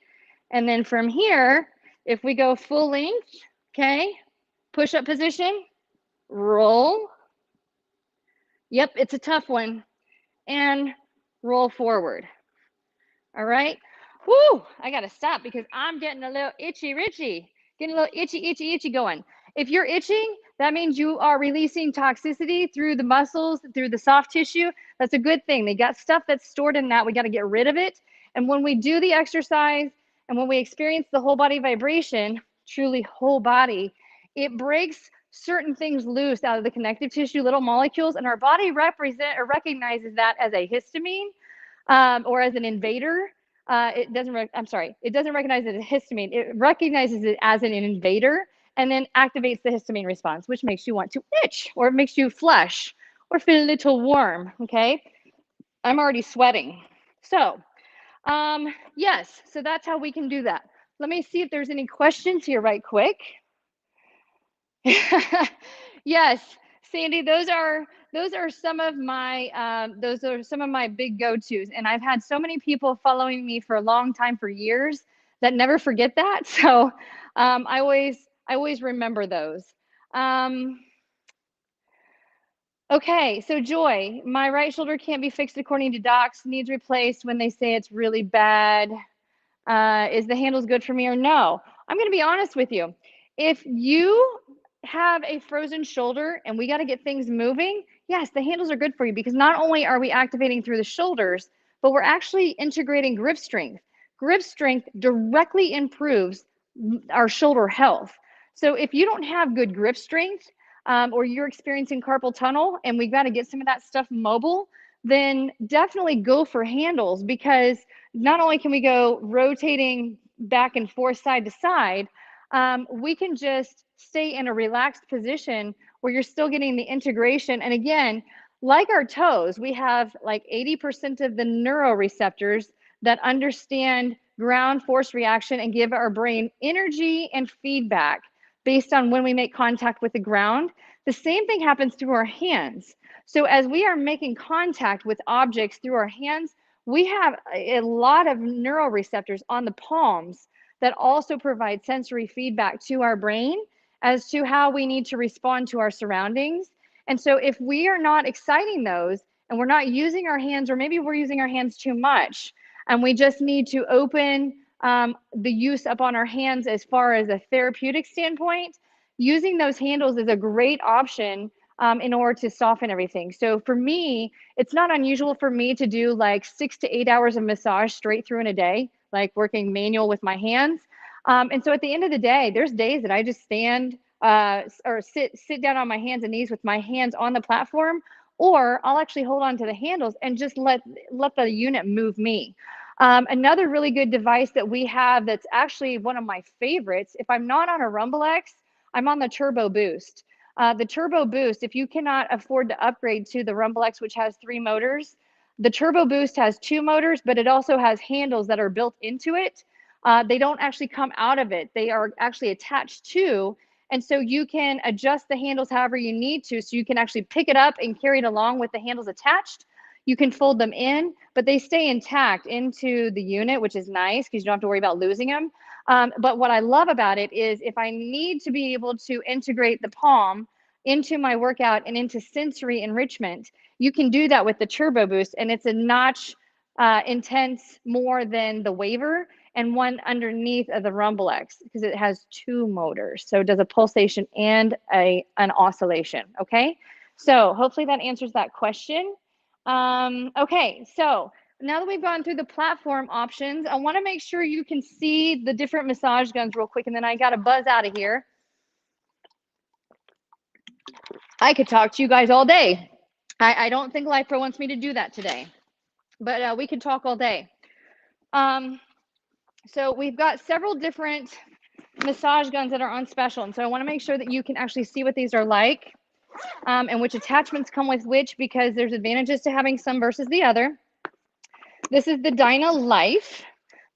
and then from here, if we go full length, okay, push-up position, roll. Yep, it's a tough one. And roll forward. All right. Woo, I got to stop because I'm getting a little itchy getting a little itchy going. If you're itching, that means you are releasing toxicity through the muscles, through the soft tissue. That's a good thing. They got stuff that's stored in that. We got to get rid of it. And when we do the exercise and when we experience the whole body vibration, truly whole body, it breaks certain things loose out of the connective tissue, little molecules, and our body recognizes that as a histamine or as an invader. It doesn't recognize it as histamine. It recognizes it as an invader and then activates the histamine response, which makes you want to itch or it makes you flush or feel a little warm, okay? I'm already sweating. So, yes, so that's how we can do that. Let me see if there's any questions here right quick. Yes, Sandy, those are some of my big go-tos, and I've had so many people following me for a long time, for years, that never forget that. So I always remember those. Okay, so Joy, my right shoulder can't be fixed according to docs, needs replaced when they say it's really bad. Is the handles good for me or no? I'm going to be honest with you. If you have a frozen shoulder and we got to get things moving, yes, the handles are good for you because not only are we activating through the shoulders, but we're actually integrating grip strength. Grip strength directly improves our shoulder health. So if you don't have good grip strength or you're experiencing carpal tunnel and we've got to get some of that stuff mobile, then definitely go for handles because not only can we go rotating back and forth side to side, we can just stay in a relaxed position where you're still getting the integration. And again, like our toes, we have like 80% of the neuroreceptors that understand ground force reaction and give our brain energy and feedback based on when we make contact with the ground. The same thing happens through our hands. So as we are making contact with objects through our hands, we have a lot of neuroreceptors on the palms that also provide sensory feedback to our brain as to how we need to respond to our surroundings. And so if we are not exciting those and we're not using our hands, or maybe we're using our hands too much, and we just need to open the use up on our hands as far as a therapeutic standpoint, using those handles is a great option in order to soften everything. So for me, it's not unusual for me to do like 6 to 8 hours of massage straight through in a day, like working manual with my hands. And so at the end of the day, there's days that I just stand or sit down on my hands and knees with my hands on the platform, or I'll actually hold on to the handles and just let the unit move me. Another really good device that we have that's actually one of my favorites, if I'm not on a Rumble X, I'm on the Turbo Boost. The Turbo Boost, if you cannot afford to upgrade to the Rumble X, which has 3 motors, the Turbo Boost has 2 motors, but it also has handles that are built into it. They don't actually come out of it. They are actually attached to, and so you can adjust the handles however you need to, so you can actually pick it up and carry it along with the handles attached. You can fold them in, but they stay intact into the unit, which is nice because you don't have to worry about losing them. But what I love about it is if I need to be able to integrate the palm into my workout and into sensory enrichment, you can do that with the Turbo Boost, and it's a notch intense more than the Waver and one underneath of the Rumble X because it has 2 motors. So it does a pulsation and an oscillation, okay? So hopefully that answers that question. Okay, so now that we've gone through the platform options, I want to make sure you can see the different massage guns real quick, and then I got to buzz out of here. I could talk to you guys all day. I don't think Lifepro wants me to do that today, but we could talk all day. So we've got several different massage guns that are on special, and so I want to make sure that you can actually see what these are like. And which attachments come with which, because there's advantages to having some versus the other. This is the Dyna Life.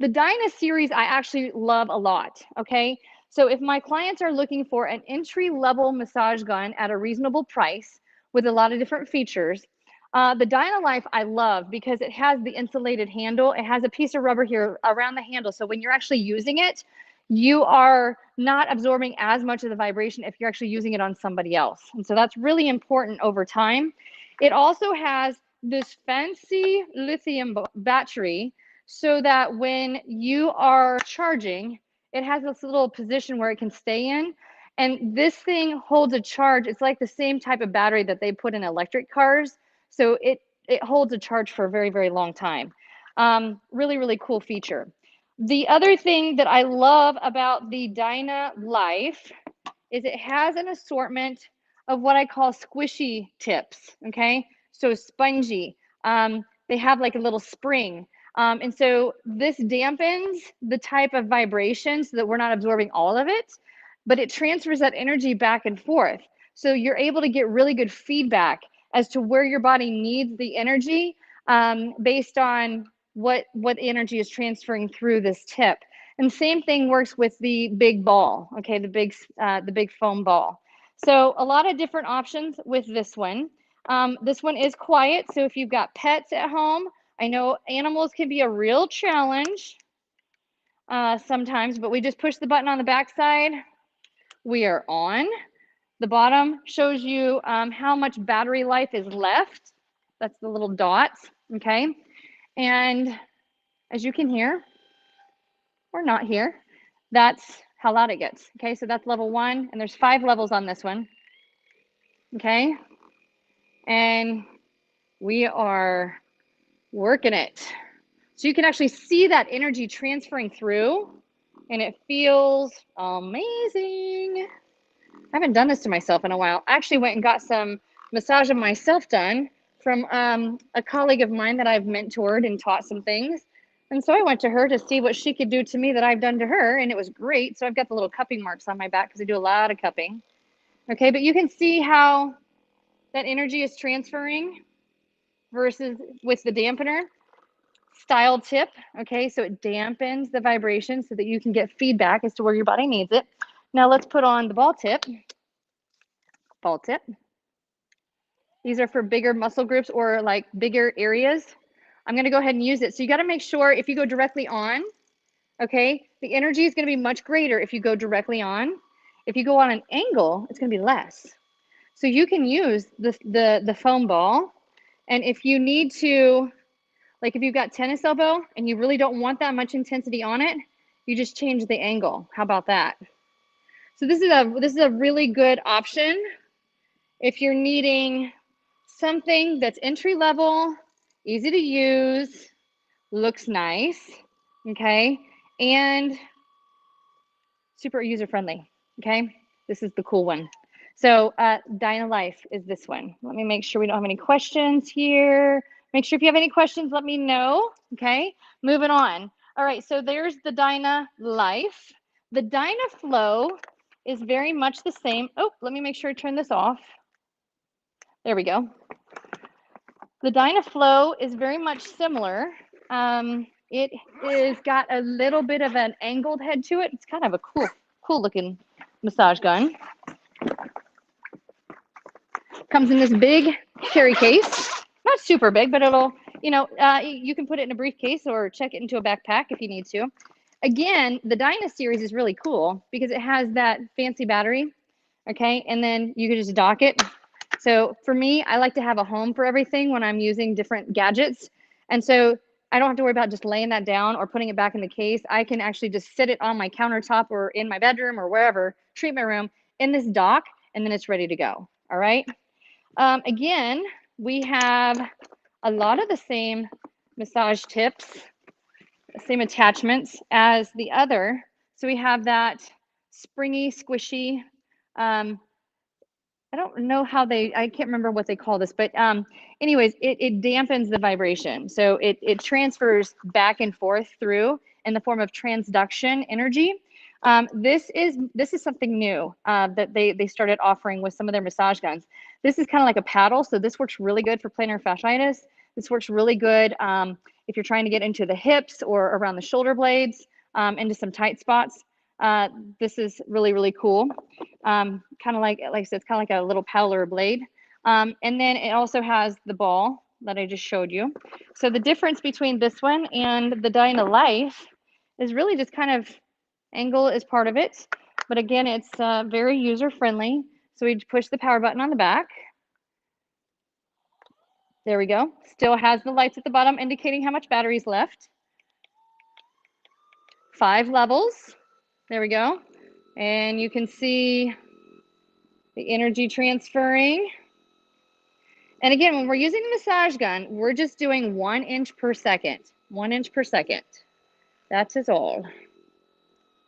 The Dyna series I actually love a lot, okay? So if my clients are looking for an entry-level massage gun at a reasonable price with a lot of different features, the Dyna Life I love because it has the insulated handle. It has a piece of rubber here around the handle, so when you're actually using it, you are not absorbing as much of the vibration if you're actually using it on somebody else. And so that's really important over time. It also has this fancy lithium battery so that when you are charging, it has this little position where it can stay in. And this thing holds a charge. It's like the same type of battery that they put in electric cars. So it holds a charge for a very, very long time. Really, really cool feature. The other thing that I love about the Dyna Life is it has an assortment of what I call squishy tips, okay? So spongy. They have like a little spring. And so this dampens the type of vibration so that we're not absorbing all of it, but it transfers that energy back and forth. So you're able to get really good feedback as to where your body needs the energy based on what energy is transferring through this tip. And same thing works with the big ball, okay, the big foam ball. So a lot of different options with this one. This one is quiet, so if you've got pets at home, I know animals can be a real challenge sometimes, but we just push the button on the back side. We are on. The bottom shows you how much battery life is left. That's the little dots, okay? And as you can hear, or not hear, that's how loud it gets, okay? So that's level 1, and there's 5 levels on this one, okay? And we are working it. So you can actually see that energy transferring through, and it feels amazing. I haven't done this to myself in a while. I actually went and got some massage of myself done from a colleague of mine that I've mentored and taught some things. And so I went to her to see what she could do to me that I've done to her, and it was great. So I've got the little cupping marks on my back because I do a lot of cupping. Okay, but you can see how that energy is transferring versus with the dampener. Style tip, okay, so it dampens the vibration so that you can get feedback as to where your body needs it. Now let's put on the ball tip. Ball tip. These are for bigger muscle groups or like bigger areas. I'm going to go ahead and use it. So you got to make sure if you go directly on, okay, the energy is going to be much greater if you go directly on. If you go on an angle, it's going to be less. So you can use the foam ball, and if you need to, like if you've got tennis elbow and you really don't want that much intensity on it, you just change the angle. How about that? So this is a really good option If you're needing something that's entry level, easy to use, looks nice, okay, and super user friendly, okay, this is the cool one. So Dyna Life is this one. Let me make sure we don't have any questions here. Make sure if you have any questions, let me know, okay? Moving on. All right, so there's the Dyna Life. The Dyna Flow is very much the same. Oh, let me make sure I turn this off. There we go. The Dyna Flow is very much similar. It is got a little bit of an angled head to it. It's kind of a cool looking massage gun. Comes in this big carry case. Not super big, but it'll, you can put it in a briefcase or check it into a backpack if you need to. Again, the Dyna series is really cool because it has that fancy battery, okay? And then you can just dock it. So for me, I like to have a home for everything when I'm using different gadgets. And so I don't have to worry about just laying that down or putting it back in the case. I can actually just sit it on my countertop or in my bedroom or wherever, treatment room, in this dock, and then it's ready to go, all right? Again, we have a lot of the same massage tips, same attachments as the other. So we have that springy, squishy, I don't know how I can't remember what they call this, but anyways, it dampens the vibration. So it transfers back and forth through in the form of transduction energy. This is something new that they started offering with some of their massage guns. This is kind of like a paddle, so this works really good for plantar fasciitis. This works really good if you're trying to get into the hips or around the shoulder blades, into some tight spots. This is really, really cool. Kind of like I said, it's kind of like a little paddle or blade. And then it also has the ball that I just showed you. So the difference between this one and the Dyna Life is really just kind of angle is part of it. But again, it's very user friendly. So we push the power button on the back. There we go. Still has the lights at the bottom indicating how much battery's left. 5 levels. There we go. And you can see the energy transferring. And again, when we're using the massage gun, we're just doing 1 inch per second. 1 inch per second. That's all.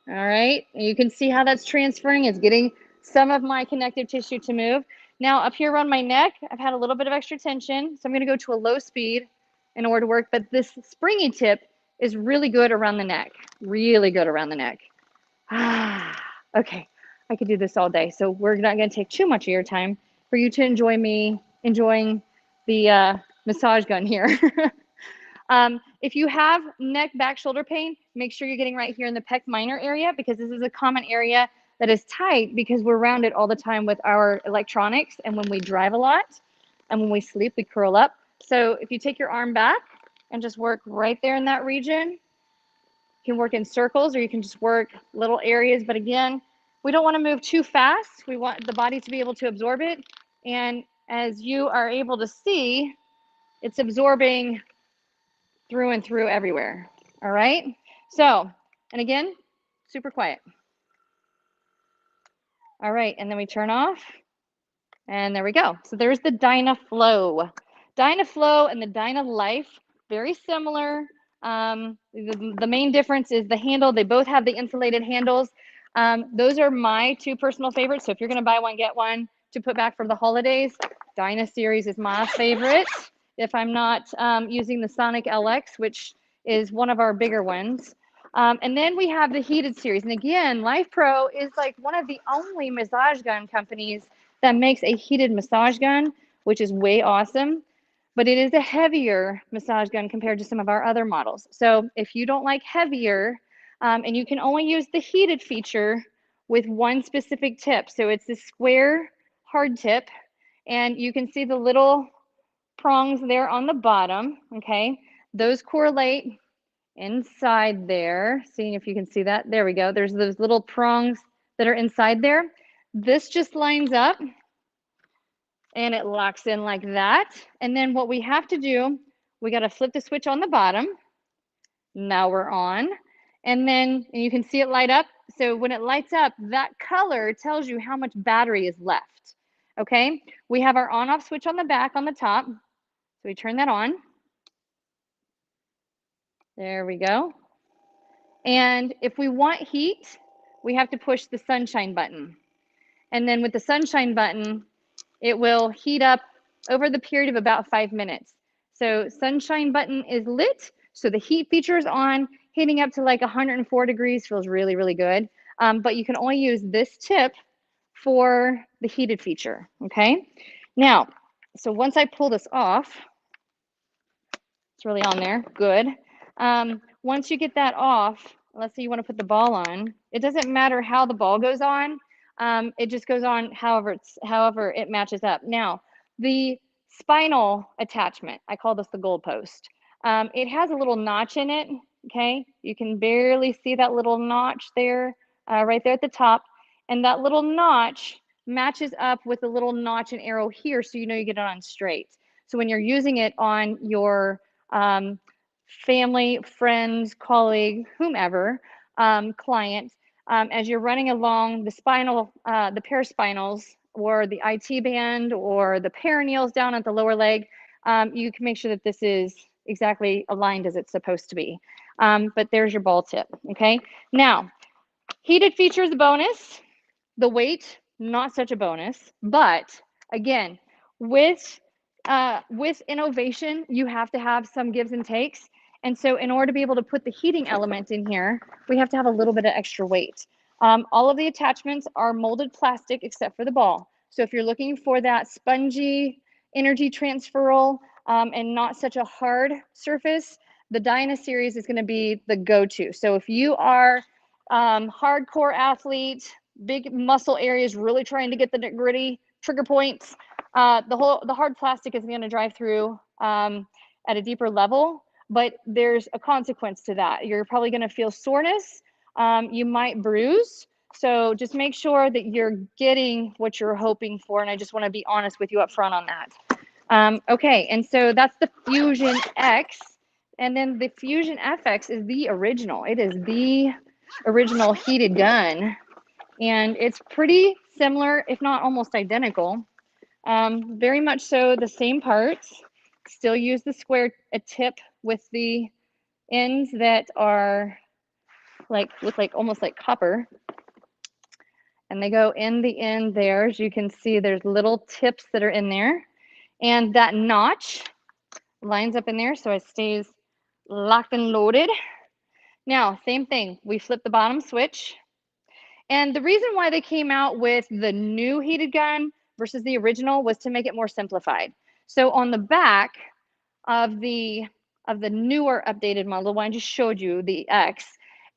All right. And you can see how that's transferring. It's getting some of my connective tissue to move. Now up here around my neck, I've had a little bit of extra tension. So I'm going to go to a low speed in order to work. But this springy tip is really good around the neck. Really good around the neck. Okay. I could do this all day. So we're not going to take too much of your time for you to enjoy me enjoying the massage gun here. If you have neck, back, shoulder pain, make sure you're getting right here in the pec minor area because this is a common area that is tight because we're around it all the time with our electronics and when we drive a lot and when we sleep, we curl up. So if you take your arm back and just work right there in that region, you can work in circles or you can just work little areas. But again, we don't want to move too fast. We want the body to be able to absorb it. And as you are able to see, it's absorbing through and through everywhere. All right. So, and again, super quiet. All right. And then we turn off. And there we go. So there's the Dyna Flow. Dyna Flow and the Dyna Life, very similar. The main difference is the handle. They both have the insulated handles. Those are my 2 personal favorites. So if you're going to buy one, get one to put back for the holidays. Dyna series is my favorite. If I'm not using the Sonic LX, which is one of our bigger ones. And then we have the heated series. And again, Lifepro is like one of the only massage gun companies that makes a heated massage gun, which is way awesome. But it is a heavier massage gun compared to some of our other models. So if you don't like heavier, and you can only use the heated feature with one specific tip. So it's the square hard tip, and you can see the little prongs there on the bottom, okay? Those correlate inside there. Seeing if you can see that. There we go. There's those little prongs that are inside there. This just lines up and it locks in like that. And then what we have to do, we got to flip the switch on the bottom. Now we're on. And then you can see it light up. So when it lights up, that color tells you how much battery is left. Okay, we have our on-off switch on the back on the top. So we turn that on. There we go. And if we want heat, we have to push the sunshine button. And then with the sunshine button, it will heat up over the period of about 5 minutes. So sunshine button is lit, so the heat feature is on, heating up to like 104 degrees, feels really, really good. But you can only use this tip for the heated feature, okay? Now, so once I pull this off, it's really on there, good. Once you get that off, let's say you want to put the ball on, it doesn't matter how the ball goes on, it just goes on however it matches up. Now, the spinal attachment, I call this the goalpost. It has a little notch in it, okay? You can barely see that little notch there, right there at the top. And that little notch matches up with the little notch and arrow here, so you know you get it on straight. So when you're using it on your family, friends, colleague, whomever, client, as you're running along the spinal, the paraspinals, or the IT band, or the perineals down at the lower leg, you can make sure that this is exactly aligned as it's supposed to be. But there's your ball tip, okay? Now, heated feature is a bonus. The weight, not such a bonus, but again, with innovation, you have to have some gives and takes. And so in order to be able to put the heating element in here, we have to have a little bit of extra weight. All of the attachments are molded plastic except for the ball. So if you're looking for that spongy energy transferal and not such a hard surface, the Dyna series is going to be the go-to. So if you are hardcore athlete, big muscle areas, really trying to get the gritty trigger points, the hard plastic is going to drive through at a deeper level, but there's a consequence to that. You're probably going to feel soreness. You might bruise. So just make sure that you're getting what you're hoping for. And I just want to be honest with you up front on that. Okay, and so that's the Fusion X. And then the Fusion FX is the original. It is the original heated gun. And it's pretty similar, if not almost identical. Very much so the same parts. Still use the square tip with the ends that are look like almost like copper. And they go in the end there. As you can see, there's little tips that are in there. And that notch lines up in there so it stays locked and loaded. Now, same thing. We flip the bottom switch. And the reason why they came out with the new heated gun versus the original was to make it more simplified. So on the back of the newer updated model, the one I just showed you, the X,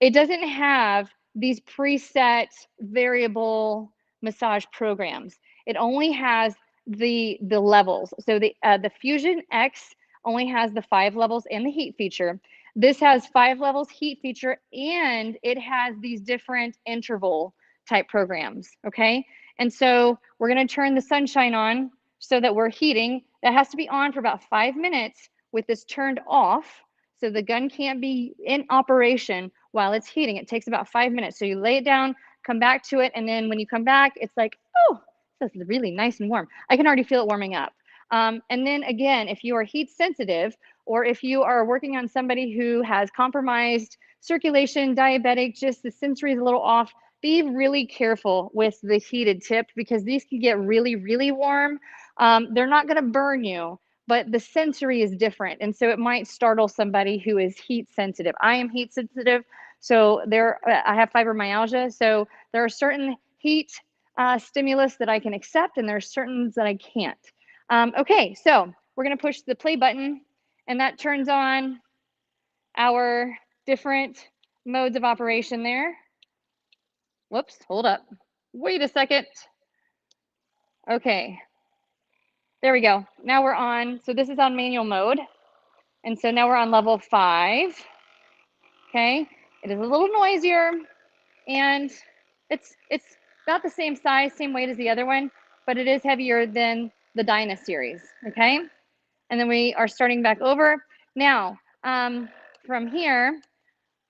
it doesn't have these preset variable massage programs. It only has the levels. So the Fusion X only has the 5 levels and the heat feature. This has 5 levels heat feature, and it has these different interval type programs, okay? And so we're gonna turn the sunshine on so that we're heating. That has to be on for about 5 minutes with this turned off, so the gun can't be in operation while it's heating. It takes about 5 minutes. So you lay it down, come back to it, and then when you come back, it's like, oh, this is really nice and warm. I can already feel it warming up. And then again, if you are heat sensitive, or if you are working on somebody who has compromised circulation, diabetic, just the sensory is a little off, be really careful with the heated tip because these can get really, really warm. They're not going to burn you, but the sensory is different. And so it might startle somebody who is heat sensitive. I am heat sensitive, so I have fibromyalgia. So there are certain heat stimulus that I can accept, and there are certain that I can't. Okay, so we're going to push the play button, and that turns on our different modes of operation there. Whoops, hold up. Wait a second. Okay, there we go. Now we're on, so this is on manual mode. And so now we're on level 5. Okay, it is a little noisier, and it's about the same size, same weight as the other one, but it is heavier than the Dyna series, okay? And then we are starting back over. Now, from here,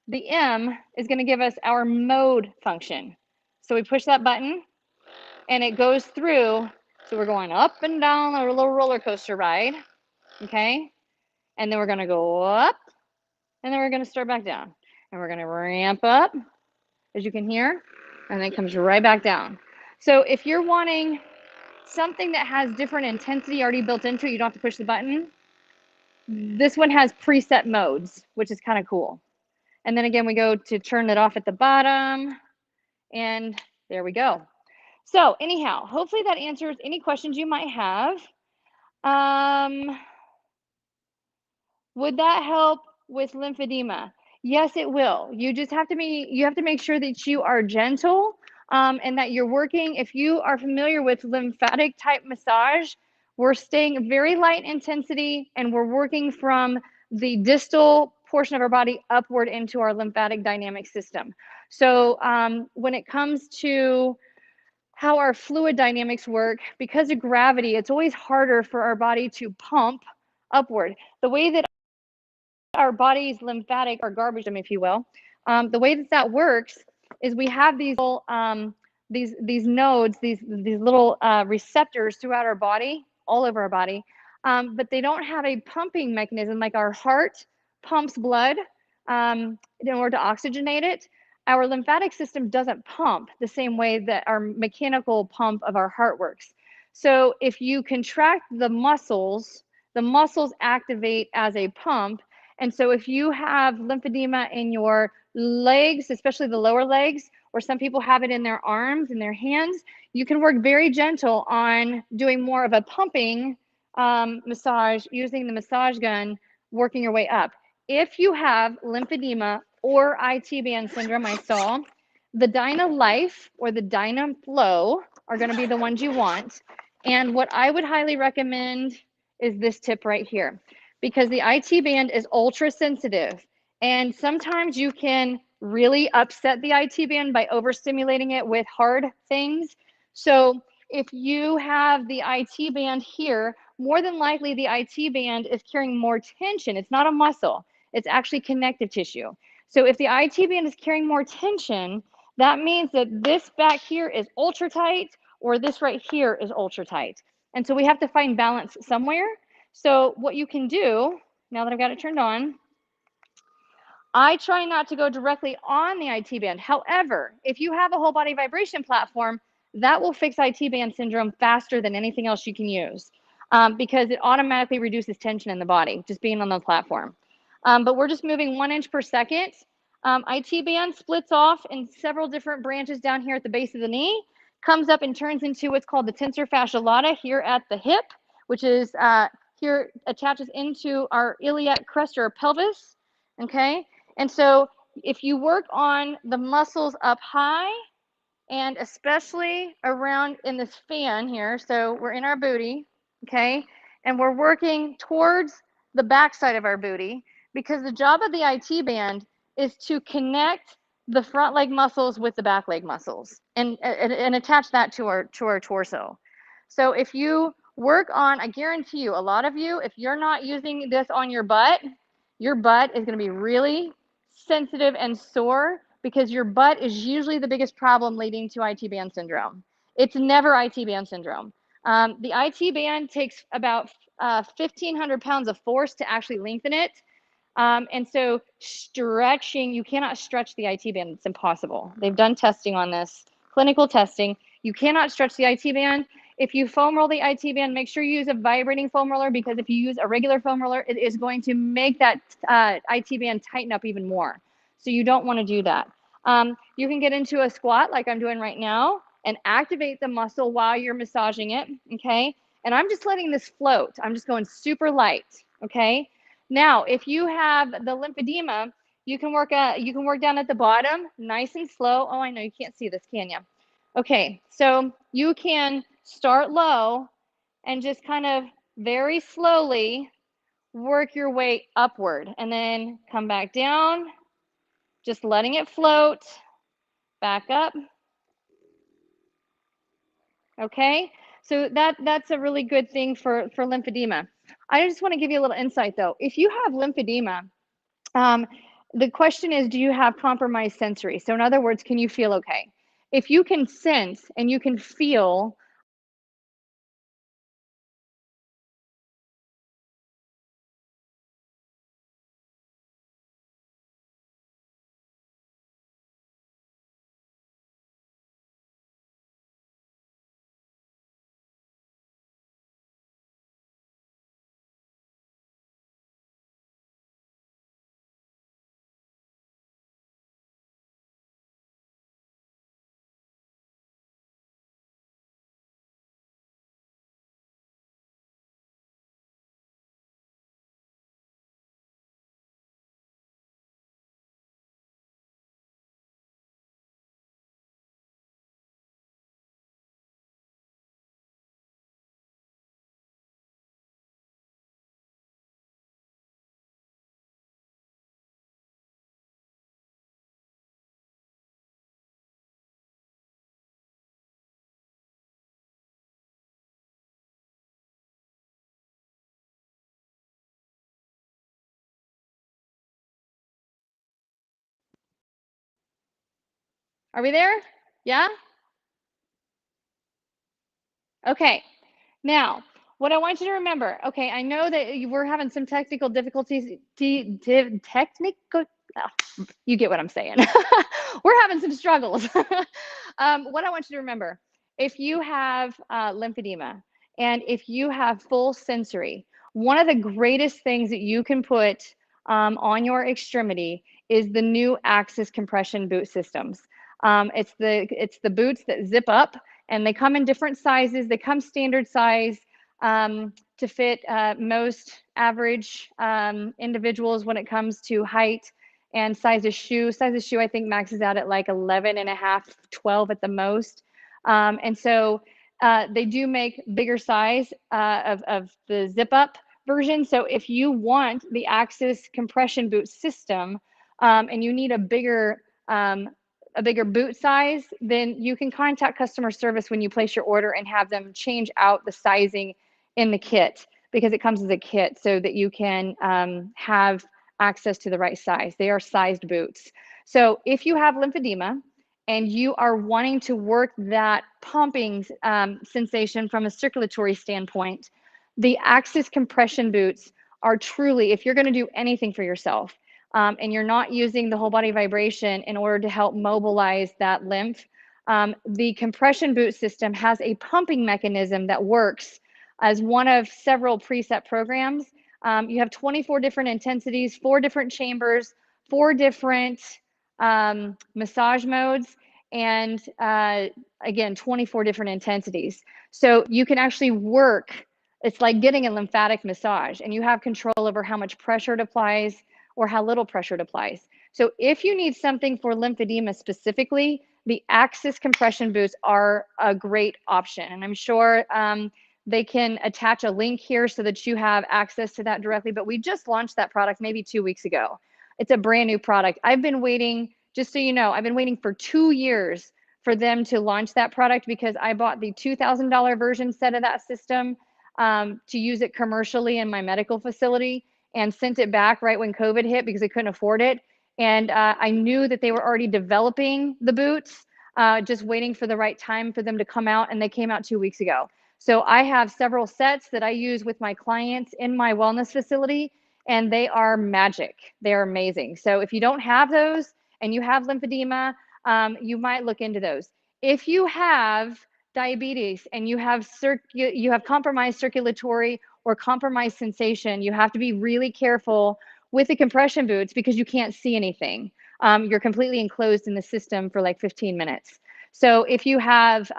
the M is going to give us our mode function. So we push that button, and it goes through So we're going up and down a little roller coaster ride, okay? And then we're gonna go up, and then we're gonna start back down. And we're gonna ramp up, as you can hear, and then it comes right back down. So if you're wanting something that has different intensity already built into it, you don't have to push the button. This one has preset modes, which is kind of cool. And then again, we go to turn it off at the bottom, and there we go. So anyhow, hopefully that answers any questions you might have. Would that help with lymphedema? Yes, it will. You just have to make sure that you are gentle, and that you're working. If you are familiar with lymphatic type massage, we're staying very light intensity, and we're working from the distal portion of our body upward into our lymphatic dynamic system. So when it comes to how our fluid dynamics work, because of gravity, it's always harder for our body to pump upward. The way that our body's lymphatic or garbage, if you will, the way that that works is we have these little, these nodes, these little receptors throughout our body, all over our body, but they don't have a pumping mechanism like our heart pumps blood in order to oxygenate it. Our lymphatic system doesn't pump the same way that our mechanical pump of our heart works. So if you contract the muscles activate as a pump. And so if you have lymphedema in your legs, especially the lower legs, or some people have it in their arms and their hands, you can work very gentle on doing more of a pumping massage using the massage gun, working your way up. If you have lymphedema or IT band syndrome, I saw, the Dyna Life or the Dyna Flow are going to be the ones you want. And what I would highly recommend is this tip right here, because the IT band is ultra sensitive, and sometimes you can really upset the IT band by overstimulating it with hard things. So if you have the IT band here, more than likely the IT band is carrying more tension. It's not a muscle, it's actually connective tissue. So if the IT band is carrying more tension, that means that this back here is ultra tight, or this right here is ultra tight. And so we have to find balance somewhere. So what you can do, now that I've got it turned on, I try not to go directly on the IT band. However, if you have a whole body vibration platform, that will fix IT band syndrome faster than anything else you can use, because it automatically reduces tension in the body, just being on the platform. But we're just moving 1 inch per second. IT band splits off in several different branches down here at the base of the knee, comes up and turns into what's called the tensor fascia lata here at the hip, which is here attaches into our iliac crest or pelvis, okay? And so if you work on the muscles up high, and especially around in this fan here, so we're in our booty, okay? And we're working towards the backside of our booty, because the job of the IT band is to connect the front leg muscles with the back leg muscles and attach that to our torso. So if you work on, I guarantee you, a lot of you, if you're not using this on your butt is going to be really sensitive and sore, because your butt is usually the biggest problem leading to IT band syndrome. It's never IT band syndrome. The IT band takes about 1,500 pounds of force to actually lengthen it. And so stretching, you cannot stretch the IT band. It's impossible. They've done testing on this, clinical testing. You cannot stretch the IT band. If you foam roll the IT band, make sure you use a vibrating foam roller, because if you use a regular foam roller, it is going to make that IT band tighten up even more. So you don't want to do that. You can get into a squat like I'm doing right now and activate the muscle while you're massaging it, okay? And I'm just letting this float. I'm just going super light, okay? Now, if you have the lymphedema, you can work down at the bottom, nice and slow. Oh, I know you can't see this, can you? Okay, so you can start low and just kind of very slowly work your way upward, and then come back down, just letting it float, back up. Okay, so that's a really good thing for lymphedema. I just want to give you a little insight though. If you have lymphedema, the question is, do you have compromised sensory? So in other words, can you feel okay? If you can sense and you can feel Are we there? Yeah? Okay. Now, what I want you to remember, okay, I know that we're having some technical difficulties, technical, you get what I'm saying. We're having some struggles. What I want you to remember, if you have lymphedema and if you have full sensory, one of the greatest things that you can put on your extremity is the new Axis compression boot systems. It's the boots that zip up, and they come in different sizes. They come standard size to fit most average individuals when it comes to height and size of shoe. Size of shoe, I think, maxes out at like 11 and a half, 12 at the most. And so they do make bigger size of the zip up version. So if you want the Axis compression boot system and you need a bigger boot size, then you can contact customer service when you place your order and have them change out the sizing in the kit, because it comes as a kit so that you can have access to the right size. They are sized boots. So if you have lymphedema and you are wanting to work that pumping sensation from a circulatory standpoint, the Axis compression boots are truly, if you're going to do anything for yourself, and you're not using the whole body vibration in order to help mobilize that lymph, the compression boot system has a pumping mechanism that works as one of several preset programs. You have 24 different intensities, 4 different chambers, 4 different massage modes, and again, 24 different intensities. So you can actually work, it's like getting a lymphatic massage, and you have control over how much pressure it applies or how little pressure it applies. So if you need something for lymphedema specifically, the Axis compression boots are a great option. And I'm sure they can attach a link here so that you have access to that directly. But we just launched that product maybe 2 weeks ago. It's a brand new product. I've been waiting, just so you know, I've been waiting for 2 years for them to launch that product, because I bought the $2,000 version set of that system to use it commercially in my medical facility, and sent it back right when COVID hit because I couldn't afford it. And I knew that they were already developing the boots, just waiting for the right time for them to come out, and they came out 2 weeks ago. So I have several sets that I use with my clients in my wellness facility, and they are magic. They are amazing. So if you don't have those and you have lymphedema, you might look into those. If you have diabetes and you have compromised circulatory or compromised sensation, you have to be really careful with the compression boots because you can't see anything. You're completely enclosed in the system for like 15 minutes. So if you have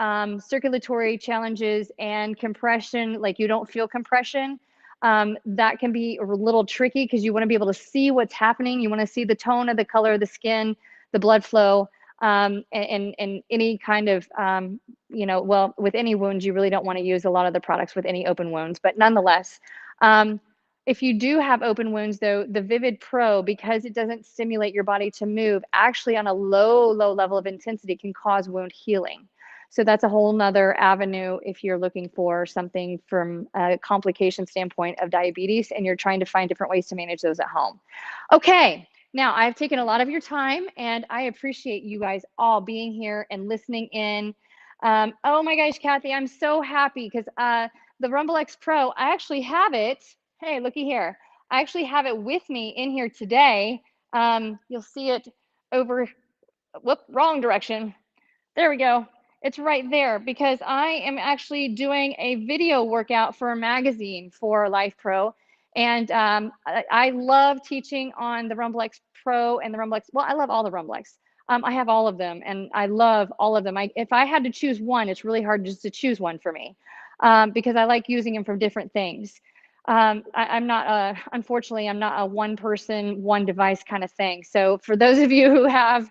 circulatory challenges and compression, like you don't feel compression, that can be a little tricky because you want to be able to see what's happening. You want to see the tone of the color of the skin, the blood flow, and any kind of, well, with any wounds, you really don't want to use a lot of the products with any open wounds. But nonetheless, if you do have open wounds, though, the Vivid Pro, because it doesn't stimulate your body to move, actually on a low level of intensity can cause wound healing. So that's a whole nother avenue if you're looking for something from a complication standpoint of diabetes and you're trying to find different ways to manage those at home. Okay, now I've taken a lot of your time, and I appreciate you guys all being here and listening in. Oh my gosh, Kathy, I'm so happy because the Rumble X Pro, I actually have it. Hey, looky here. I actually have it with me in here today. You'll see it over, whoop, wrong direction. There we go. It's right there because I am actually doing a video workout for a magazine for Lifepro. And I love teaching on the Rumble X Pro and the Rumble X. Well, I love all the Rumble X. I have all of them, and I love all of them. If I had to choose one, it's really hard just to choose one for me because I like using them for different things. I'm not, unfortunately, I'm not a one person, one device kind of thing. So for those of you who have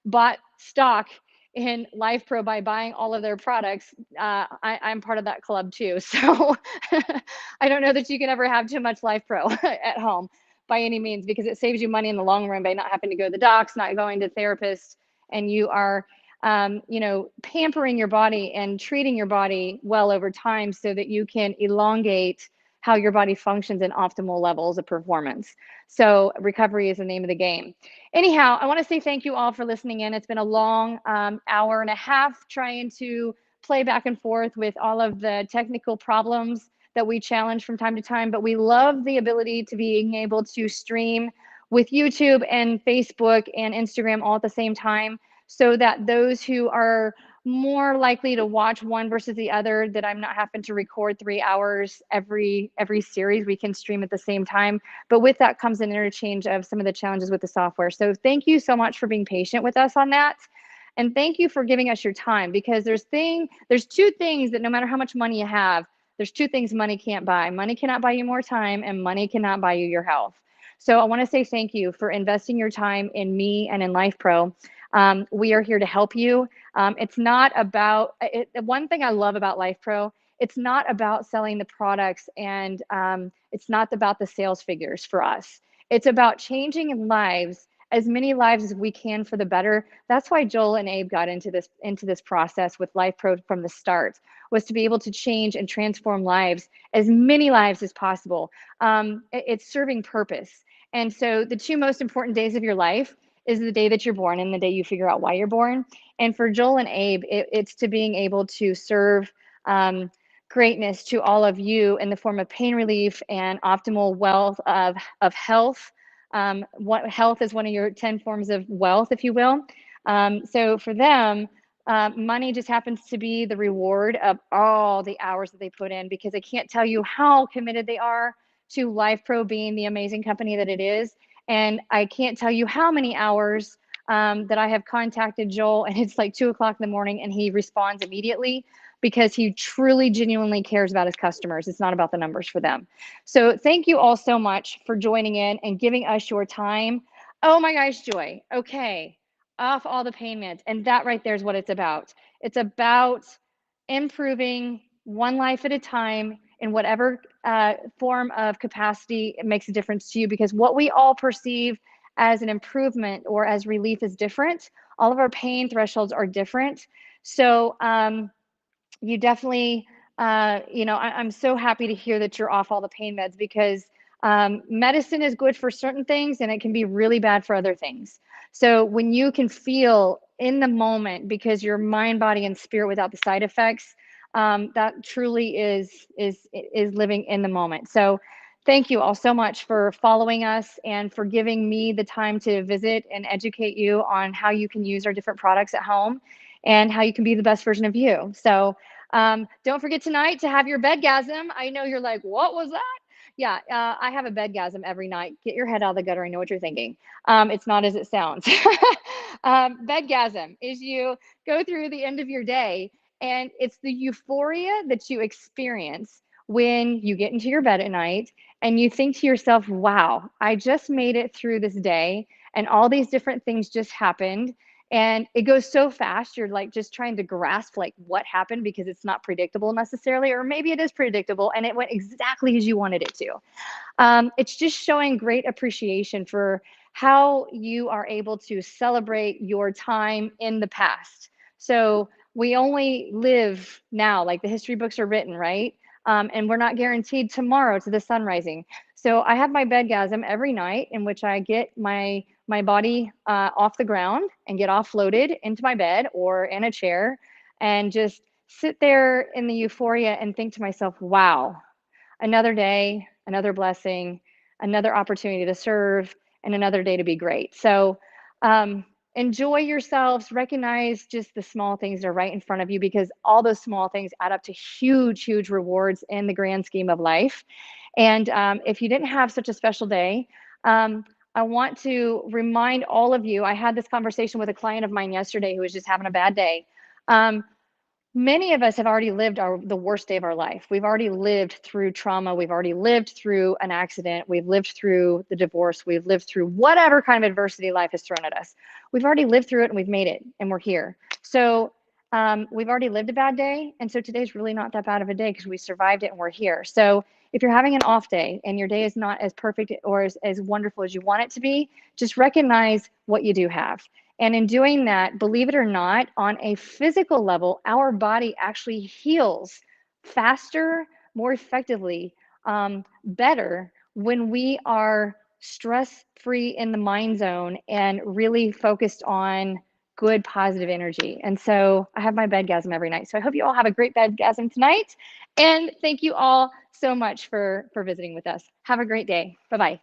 bought stock in Lifepro by buying all of their products, I'm part of that club too. So I don't know that you can ever have too much Lifepro at home by any means, because it saves you money in the long run by not having to go to the docs, not going to therapists, and you are pampering your body and treating your body well over time so that you can elongate how your body functions in optimal levels of performance. So recovery is the name of the game. Anyhow, I want to say thank you all for listening in. It's been a long hour and a half trying to play back and forth with all of the technical problems that we challenge from time to time, but we love the ability to being able to stream with YouTube and Facebook and Instagram all at the same time, so that those who are more likely to watch one versus the other, that I'm not having to record 3 hours every series, we can stream at the same time. But with that comes an interchange of some of the challenges with the software. So thank you so much for being patient with us on that. And thank you for giving us your time, because there's two things that no matter how much money you have, there's two things money can't buy. Money cannot buy you more time, and money cannot buy you your health. So I want to say thank you for investing your time in me and in Lifepro. We are here to help you. It's not about one thing I love about Lifepro. It's not about selling the products, and it's not about the sales figures for us. It's about changing lives, as many lives as we can, for the better. That's why Joel and Abe got into this process with Lifepro from the start, was to be able to change and transform lives, as many lives as possible. It's serving purpose. And so the two most important days of your life is the day that you're born and the day you figure out why you're born. And for Joel and Abe, it's to being able to serve greatness to all of you in the form of pain relief and optimal wealth of health. What health is one of your 10 forms of wealth, if you will. So for them, money just happens to be the reward of all the hours that they put in, because I can't tell you how committed they are to Lifepro being the amazing company that it is. And I can't tell you how many hours that I have contacted Joel, and it's like 2 o'clock in the morning, and he responds immediately, because he truly, genuinely cares about his customers. It's not about the numbers for them. So thank you all so much for joining in and giving us your time. Oh my gosh, Joy. Okay, off all the pain meds. And that right there is what it's about. It's about improving one life at a time in whatever form of capacity it makes a difference to you, because what we all perceive as an improvement or as relief is different. All of our pain thresholds are different. So you definitely, I'm so happy to hear that you're off all the pain meds, because medicine is good for certain things and it can be really bad for other things. So when you can feel in the moment, because your mind, body, and spirit without the side effects, that truly is living in the moment. So thank you all so much for following us and for giving me the time to visit and educate you on how you can use our different products at home and how you can be the best version of you. So don't forget tonight to have your bedgasm. I know you're like, what was that? Yeah, I have a bedgasm every night. Get your head out of the gutter. I know what you're thinking. It's not as it sounds. Bedgasm is you go through the end of your day, and it's the euphoria that you experience when you get into your bed at night and you think to yourself, wow, I just made it through this day, and all these different things just happened. And it goes so fast, you're like just trying to grasp like what happened, because it's not predictable necessarily, or maybe it is predictable and it went exactly as you wanted it to. It's just showing great appreciation for how you are able to celebrate your time in the past. So we only live now, like the history books are written, right? And we're not guaranteed tomorrow to the sun rising. So I have my bedgasm every night, in which I get my body off the ground and get offloaded into my bed or in a chair, and just sit there in the euphoria and think to myself, wow, another day, another blessing, another opportunity to serve, and another day to be great. So enjoy yourselves, recognize just the small things that are right in front of you, because all those small things add up to huge, huge rewards in the grand scheme of life. And if you didn't have such a special day, I want to remind all of you, I had this conversation with a client of mine yesterday who was just having a bad day. Many of us have already lived the worst day of our life. We've already lived through trauma. We've already lived through an accident. We've lived through the divorce. We've lived through whatever kind of adversity life has thrown at us. We've already lived through it, and we've made it, and we're here. So we've already lived a bad day. And so today's really not that bad of a day, because we survived it and we're here. So if you're having an off day and your day is not as perfect or as wonderful as you want it to be, just recognize what you do have. And in doing that, believe it or not, on a physical level, our body actually heals faster, more effectively better when we are stress-free in the mind zone and really focused on good positive energy. And so I have my bedgasm every night. So I hope you all have a great bedgasm tonight. And thank you all so much for visiting with us. Have a great day. Bye-bye.